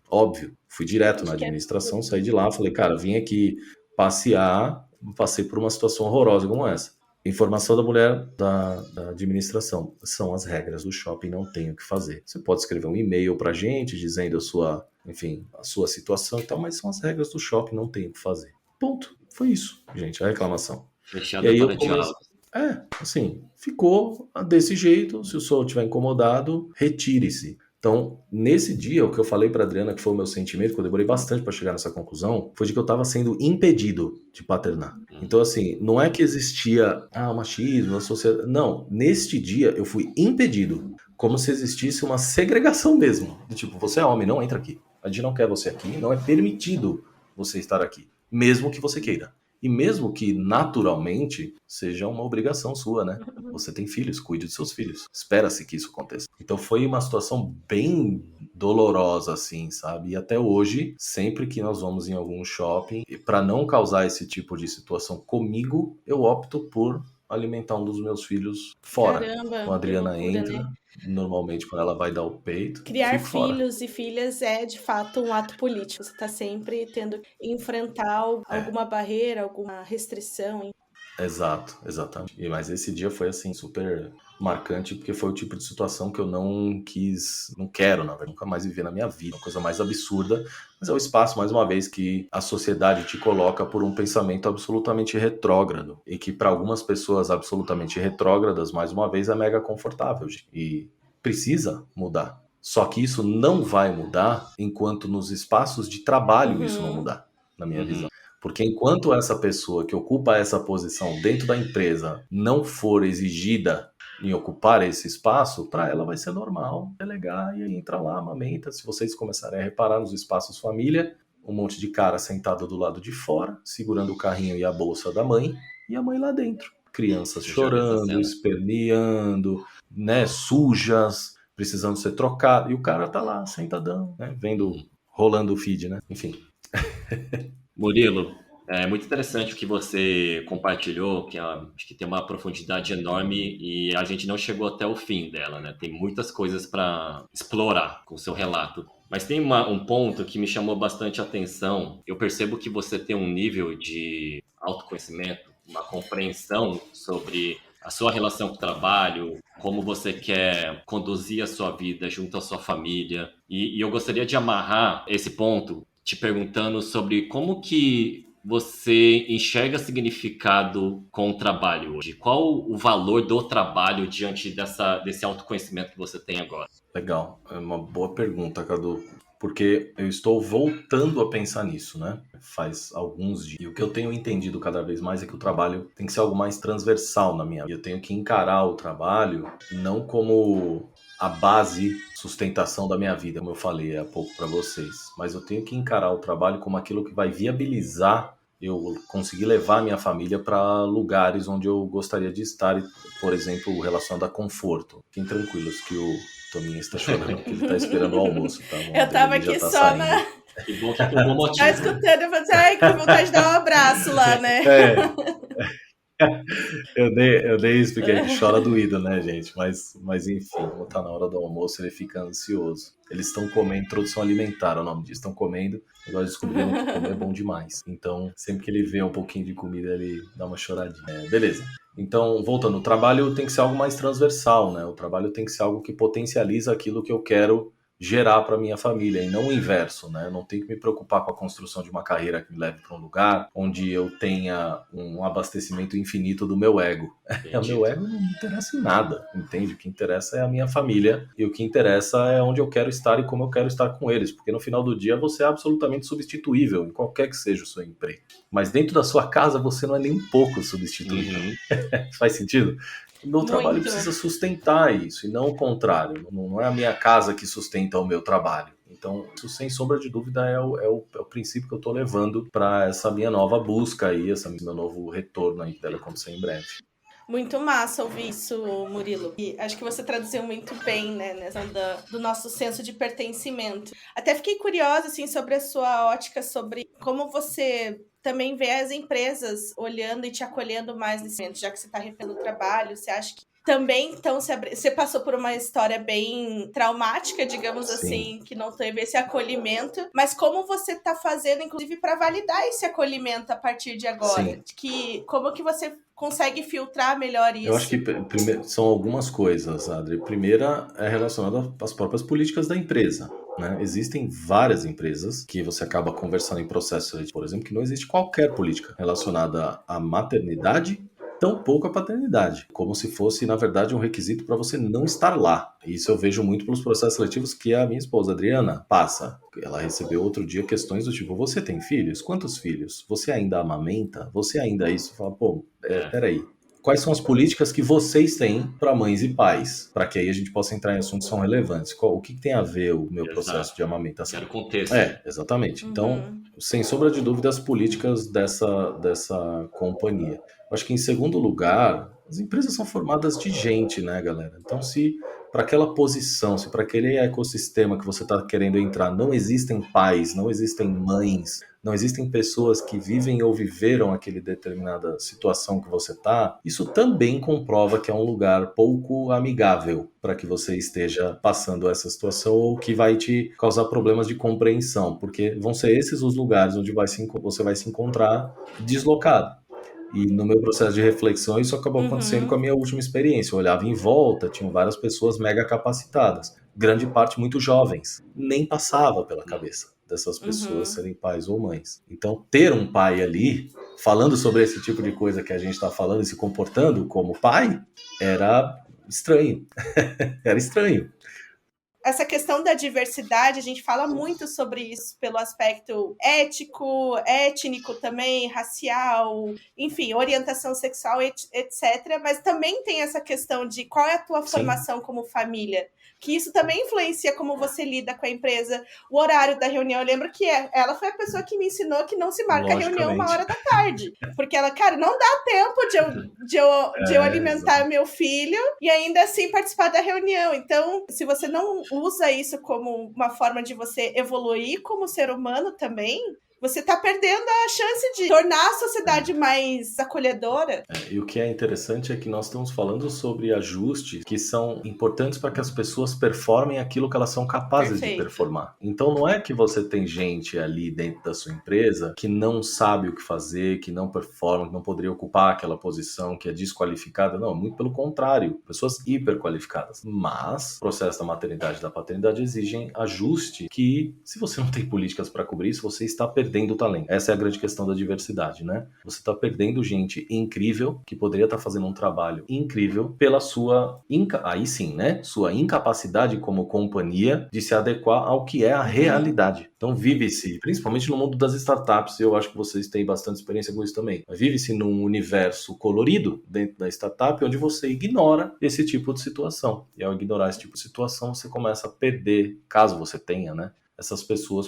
Óbvio, fui direto na administração, saí de lá, falei, cara, vim aqui passear, passei por uma situação horrorosa como essa. Informação da mulher da administração. São as regras do shopping, não tem o que fazer. Você pode escrever um e-mail pra gente dizendo a sua situação e tal, mas são as regras do shopping, não tem o que fazer. Ponto. Foi isso, gente, a reclamação. Fechada para diálogo. Assim, ficou desse jeito. Se o senhor estiver incomodado, retire-se. Então, nesse dia, o que eu falei para Adriana, que foi o meu sentimento, que eu demorei bastante para chegar nessa conclusão, foi de que eu estava sendo impedido de paternar. Então, assim, não é que existia machismo, a sociedade... Não, neste dia eu fui impedido, como se existisse uma segregação mesmo. Tipo, você é homem, não entra aqui. A gente não quer você aqui, não é permitido você estar aqui, mesmo que você queira. E mesmo que naturalmente seja uma obrigação sua, né? Você tem filhos, cuide dos seus filhos. Espera-se que isso aconteça. Então foi uma situação bem dolorosa, assim, sabe? E até hoje, sempre que nós vamos em algum shopping, para não causar esse tipo de situação comigo, eu opto por alimentar um dos meus filhos fora. Caramba, então a Adriana loucura, entra, né? Normalmente quando ela vai dar o peito, Criar fico fora. filhos e filhas é, de fato, um ato político. Você está sempre tendo que enfrentar alguma barreira, alguma restrição. Exato, exatamente. Mas esse dia foi, assim, super marcante, porque foi o tipo de situação que eu não quero, na verdade, nunca mais viver na minha vida. Uma coisa mais absurda, mas é o espaço, mais uma vez, que a sociedade te coloca por um pensamento absolutamente retrógrado. E que para algumas pessoas absolutamente retrógradas, mais uma vez, é mega confortável. E precisa mudar. Só que isso não vai mudar enquanto nos espaços de trabalho isso não mudar, na minha visão. Porque enquanto essa pessoa que ocupa essa posição dentro da empresa não for exigida em ocupar esse espaço, para ela vai ser normal delegar e aí entra lá, amamenta. Se vocês começarem a reparar nos espaços família, um monte de cara sentado do lado de fora, segurando o carrinho e a bolsa da mãe, e a mãe lá dentro. Crianças chorando, esperneando, né, sujas, precisando ser trocado. E o cara tá lá, sentadão, né? Rolando o feed, né? Enfim. Murilo, é muito interessante o que você compartilhou, acho que tem uma profundidade enorme e a gente não chegou até o fim dela, né? Tem muitas coisas para explorar com o seu relato. Mas tem um ponto que me chamou bastante atenção. Eu percebo que você tem um nível de autoconhecimento, uma compreensão sobre a sua relação com o trabalho, como você quer conduzir a sua vida junto à sua família. E eu gostaria de amarrar esse ponto te perguntando sobre como que você enxerga significado com o trabalho hoje. Qual o valor do trabalho diante desse autoconhecimento que você tem agora? Legal, é uma boa pergunta, Cadu, porque eu estou voltando a pensar nisso, né? Faz alguns dias. E o que eu tenho entendido cada vez mais é que o trabalho tem que ser algo mais transversal na minha vida. Eu tenho que encarar o trabalho não como a base, sustentação da minha vida, como eu falei há pouco para vocês, mas eu tenho que encarar o trabalho como aquilo que vai viabilizar eu conseguir levar a minha família para lugares onde eu gostaria de estar, por exemplo, relacionado a conforto. Fiquem tranquilos que o Tominha está chorando porque ele está esperando o almoço, tá? Eu tava aqui tá só saindo. na... Que bom que por bom motivo. Tá escutando, eu falei assim, ai, que vontade de dar um abraço lá, né? Eu dei isso porque a gente chora doído, né, gente? Mas enfim, quando tá na hora do almoço, ele fica ansioso. Eles estão comendo, introdução alimentar, é o nome disso, estão comendo, agora descobriram que comer é bom demais. Então, sempre que ele vê um pouquinho de comida, ele dá uma choradinha. Beleza. Então, voltando, o trabalho tem que ser algo mais transversal, né? O trabalho tem que ser algo que potencializa aquilo que eu quero gerar para minha família e não o inverso, né? Eu não tenho que me preocupar com a construção de uma carreira que me leve para um lugar onde eu tenha um abastecimento infinito do meu ego. O meu ego não me interessa em nada, entende? O que interessa é a minha família e o que interessa é onde eu quero estar e como eu quero estar com eles, porque no final do dia você é absolutamente substituível em qualquer que seja o seu emprego. Mas dentro da sua casa você não é nem um pouco substituível. Faz sentido? O meu trabalho precisa sustentar isso, e não o contrário. Não é a minha casa que sustenta o meu trabalho. Então, isso, sem sombra de dúvida, é o princípio que eu estou levando para essa minha nova busca aí, esse meu novo retorno aí que deve acontecer em breve. Muito massa ouvir isso, Murilo. E acho que você traduziu muito bem, né, nessa do nosso senso de pertencimento. Até fiquei curiosa, assim, sobre a sua ótica, sobre como você também vê as empresas olhando e te acolhendo mais nesse momento, já que você está refém do trabalho. Você acha que também, então, você passou por uma história bem traumática, digamos assim, que não teve esse acolhimento, mas como você está fazendo, inclusive, para validar esse acolhimento a partir de agora? Como que você consegue filtrar melhor isso? Eu acho que primeiro, são algumas coisas, Adri. Primeira é relacionada às próprias políticas da empresa. Né? Existem várias empresas que você acaba conversando em processo, por exemplo, que não existe qualquer política relacionada à maternidade, tampouco a paternidade, como se fosse, na verdade, um requisito para você não estar lá. Isso eu vejo muito pelos processos seletivos que a minha esposa, Adriana, passa. Ela recebeu outro dia questões do tipo, você tem filhos? Quantos filhos? Você ainda amamenta? Você ainda isso? Fala, pô, peraí. Quais são as políticas que vocês têm para mães e pais? Para que aí a gente possa entrar em assuntos que são relevantes. O que tem a ver o meu processo de amamentação? Quero contexto. Exatamente. Então, sem sombra de dúvida, as políticas dessa companhia. Acho que, em segundo lugar, as empresas são formadas de gente, né, galera? Então, se para aquela posição, se para aquele ecossistema que você está querendo entrar não existem pais, não existem mães, não existem pessoas que vivem ou viveram aquela determinada situação que você está, isso também comprova que é um lugar pouco amigável para que você esteja passando essa situação ou que vai te causar problemas de compreensão, porque vão ser esses os lugares onde você vai se encontrar deslocado. E no meu processo de reflexão, isso acabou acontecendo com a minha última experiência. Eu olhava em volta, tinham várias pessoas mega capacitadas, grande parte muito jovens. Nem passava pela cabeça dessas pessoas serem pais ou mães. Então, ter um pai ali, falando sobre esse tipo de coisa que a gente está falando e se comportando como pai, era estranho. Era estranho. essa questão da diversidade, a gente fala muito sobre isso pelo aspecto ético, étnico também, racial, enfim, orientação sexual, etc. Mas também tem essa questão de qual é a tua formação como família. Que isso também influencia como você lida com a empresa, o horário da reunião. Eu lembro que ela foi a pessoa que me ensinou que não se marca a reunião 1h da tarde. Porque ela, cara, não dá tempo de eu alimentar meu filho e ainda assim participar da reunião. Então, se você não usa isso como uma forma de você evoluir como ser humano também, você está perdendo a chance de tornar a sociedade mais acolhedora. E o que é interessante é que nós estamos falando sobre ajustes que são importantes para que as pessoas performem aquilo que elas são capazes de performar. Então não é que você tem gente ali dentro da sua empresa que não sabe o que fazer, que não performa, que não poderia ocupar aquela posição, que é desqualificada. Não, muito pelo contrário. Pessoas hiperqualificadas. Mas o processo da maternidade e da paternidade exigem ajuste que, se você não tem políticas para cobrir isso, você está perdendo talento. Essa é a grande questão da diversidade, né? Você está perdendo gente incrível que poderia estar fazendo um trabalho incrível pela sua, aí sim, né? Sua incapacidade como companhia de se adequar ao que é a realidade. Então vive-se, principalmente no mundo das startups, eu acho que vocês têm bastante experiência com isso também, mas vive-se num universo colorido dentro da startup onde você ignora esse tipo de situação. E ao ignorar esse tipo de situação, você começa a perder, caso você tenha, né? Essas pessoas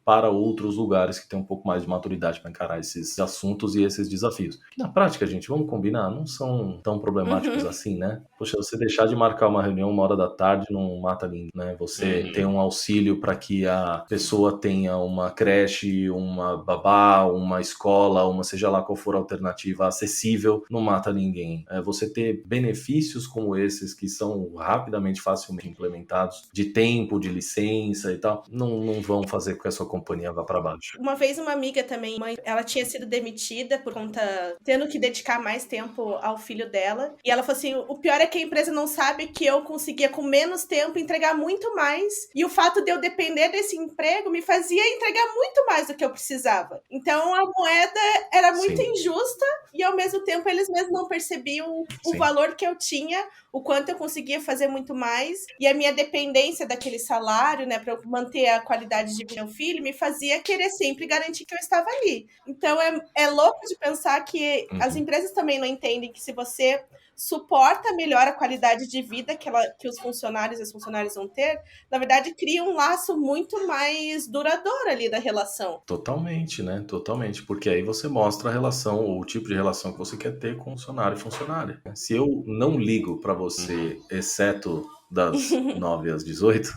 para outros lugares que têm um pouco mais de maturidade para encarar esses assuntos e esses desafios. Que na prática, gente, vamos combinar, não são tão problemáticos assim, né? Poxa, você deixar de marcar uma reunião 1h da tarde não mata ninguém, né? Você tem um auxílio para que a pessoa tenha uma creche, uma babá, uma escola, seja lá qual for a alternativa acessível, não mata ninguém. Você ter benefícios como esses que são rapidamente, facilmente implementados, de tempo, de licença e tal, não vão fazer com que a sua companhia vá para baixo. Uma vez uma amiga também, ela tinha sido demitida por conta, tendo que dedicar mais tempo ao filho dela. E ela falou assim, o pior é que a empresa não sabe que eu conseguia com menos tempo entregar muito mais. E o fato de eu depender desse emprego me fazia entregar muito mais do que eu precisava. Então a moeda era muito injusta e ao mesmo tempo eles mesmos não percebiam o valor que eu tinha, o quanto eu conseguia fazer muito mais. E a minha dependência daquele salário, né, para eu manter a qualidade de vida do meu filho, me fazia querer sempre garantir que eu estava ali. Então é louco de pensar que as empresas também não entendem que se você suporta melhor a qualidade de vida que os funcionários e as funcionárias vão ter, na verdade cria um laço muito mais duradouro ali da relação. Totalmente, né? Totalmente, porque aí você mostra a relação ou o tipo de relação que você quer ter com funcionário e funcionária. Se eu não ligo para você, exceto das 9 às 18,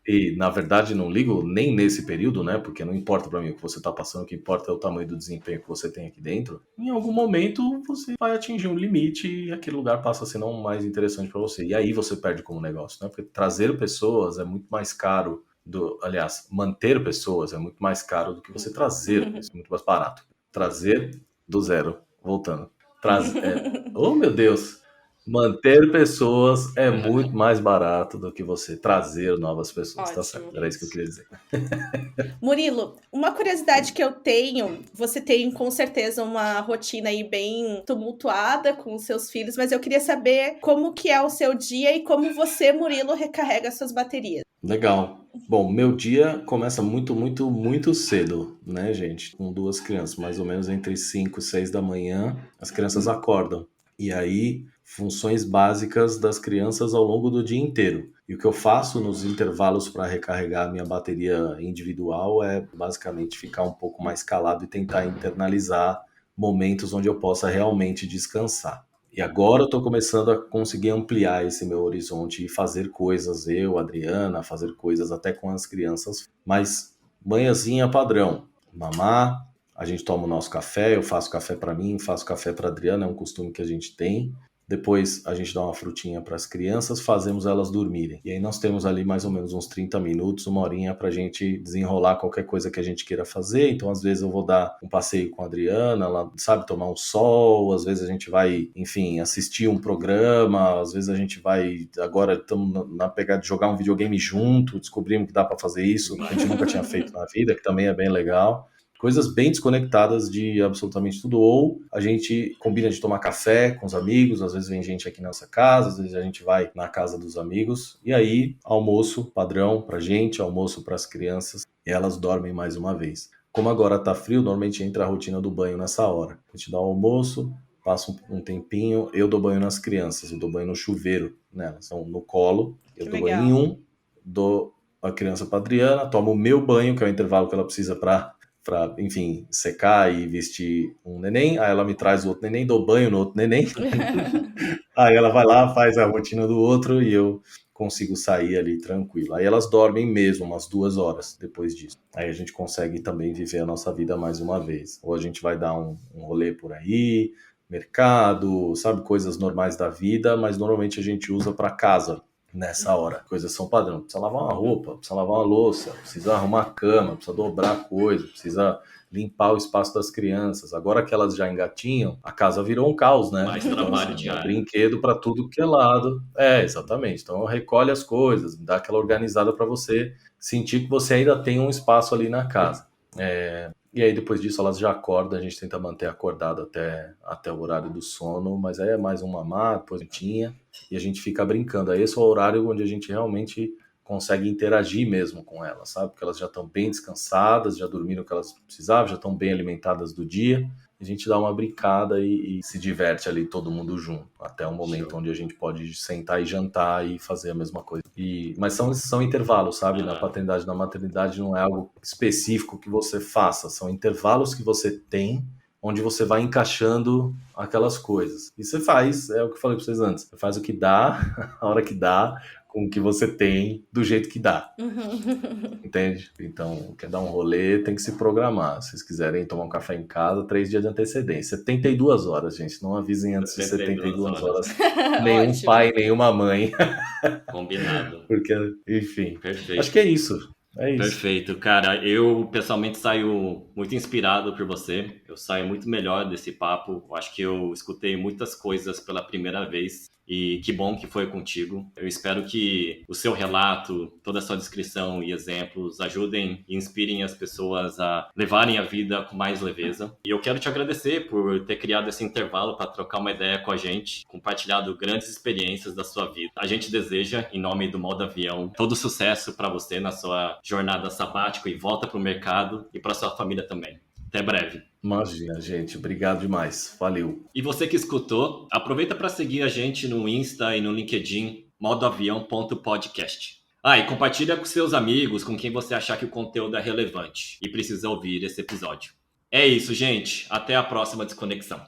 e na verdade não ligo nem nesse período, né? Porque não importa para mim o que você está passando, o que importa é o tamanho do desempenho que você tem aqui dentro. Em algum momento você vai atingir um limite e aquele lugar passa a ser não mais interessante para você. E aí você perde como negócio, né? Porque trazer pessoas é muito mais caro. Aliás, manter pessoas é muito mais caro do que você trazer, é muito mais barato. Trazer do zero, voltando. Oh, meu Deus! Manter pessoas é muito mais barato do que você trazer novas pessoas. Ótimo. Tá certo, era isso que eu queria dizer. Murilo, uma curiosidade que eu tenho, você tem com certeza uma rotina aí bem tumultuada com os seus filhos, mas eu queria saber como que é o seu dia e como você, Murilo, recarrega suas baterias. Legal. Bom, meu dia começa muito, muito, muito cedo, né, gente? Com 2 crianças, mais ou menos entre 5 e 6 da manhã, as crianças acordam. E aí, funções básicas das crianças ao longo do dia inteiro. E o que eu faço nos intervalos para recarregar a minha bateria individual é basicamente ficar um pouco mais calado e tentar internalizar momentos onde eu possa realmente descansar. E agora eu estou começando a conseguir ampliar esse meu horizonte e fazer coisas, eu, Adriana, fazer coisas até com as crianças, mas manhãzinha padrão, mamar, a gente toma o nosso café, eu faço café para mim, faço café para Adriana, é um costume que a gente tem. Depois a gente dá uma frutinha para as crianças, fazemos elas dormirem. E aí nós temos ali mais ou menos uns 30 minutos, 1 horinha para a gente desenrolar qualquer coisa que a gente queira fazer. Então às vezes eu vou dar um passeio com a Adriana, ela sabe tomar um sol, às vezes a gente vai, enfim, assistir um programa, às vezes a gente vai, agora estamos na pegada de jogar um videogame junto, descobrimos que dá para fazer isso, que a gente nunca tinha feito na vida, que também é bem legal. coisas bem desconectadas de absolutamente tudo. Ou a gente combina de tomar café com os amigos, às vezes vem gente aqui na nossa casa, às vezes a gente vai na casa dos amigos, e aí almoço padrão pra gente, almoço pras crianças, e elas dormem mais uma vez. Como agora tá frio, normalmente entra a rotina do banho nessa hora. A gente dá o almoço, passa um tempinho, eu dou banho nas crianças, eu dou banho no chuveiro nelas, então no colo, eu Que dou legal. banho em um, dou a criança pra Adriana, tomo o meu banho, que é o intervalo que ela precisa pra, enfim, secar e vestir um neném, aí ela me traz o outro neném, dou banho no outro neném, aí ela vai lá, faz a rotina do outro e eu consigo sair ali tranquilo. Aí elas dormem mesmo umas 2 horas depois disso. Aí a gente consegue também viver a nossa vida mais uma vez. Ou a gente vai dar um rolê por aí, mercado, sabe, coisas normais da vida, mas normalmente a gente usa para casa nessa hora. Coisas são padrão. Precisa lavar uma roupa, precisa lavar uma louça, precisa arrumar a cama, precisa dobrar coisa, precisa limpar o espaço das crianças. Agora que elas já engatinham, a casa virou um caos, né? Mais trabalho É diário. brinquedo para tudo que é lado. Exatamente. Então recolhe as coisas, dá aquela organizada para você sentir que você ainda tem um espaço ali na casa. E aí depois disso elas já acordam, a gente tenta manter acordado até o horário do sono, mas aí é mais um mamar, depois tinha, e a gente fica brincando. Aí esse é o horário onde a gente realmente consegue interagir mesmo com elas, sabe? Porque elas já estão bem descansadas, já dormiram o que elas precisavam, já estão bem alimentadas do dia. A gente dá uma brincada e se diverte ali todo mundo junto, até um momento onde a gente pode sentar e jantar e fazer a mesma coisa. Mas são intervalos, sabe? Na paternidade, na maternidade não é algo específico que você faça, são intervalos que você tem onde você vai encaixando aquelas coisas. E você faz, é o que eu falei para vocês antes, você faz o que dá, a hora que dá, com o que você tem, do jeito que dá. Entende? Então, quer dar um rolê, tem que se programar. Se vocês quiserem tomar um café em casa, 3 dias de antecedência. 72 horas, gente. Não avisem antes de 72 horas. Nenhum Ótimo. pai, nenhuma mãe. Combinado. Porque, enfim. Perfeito. Acho que é isso. É isso. Perfeito, cara. Eu pessoalmente saio muito inspirado por você. Eu saio muito melhor desse papo. Eu acho que eu escutei muitas coisas pela primeira vez. E que bom que foi contigo. Eu espero que o seu relato, toda a sua descrição e exemplos ajudem e inspirem as pessoas a levarem a vida com mais leveza. E eu quero te agradecer por ter criado esse intervalo para trocar uma ideia com a gente, compartilhado grandes experiências da sua vida. A gente deseja, em nome do Modo Avião, todo sucesso para você na sua jornada sabática e volta para o mercado e para sua família também. Até breve. Imagina, gente. Obrigado demais. Valeu. E você que escutou, aproveita para seguir a gente no Insta e no LinkedIn, modoavião.podcast. E compartilha com seus amigos, com quem você achar que o conteúdo é relevante e precisa ouvir esse episódio. É isso, gente. Até a próxima Desconexão.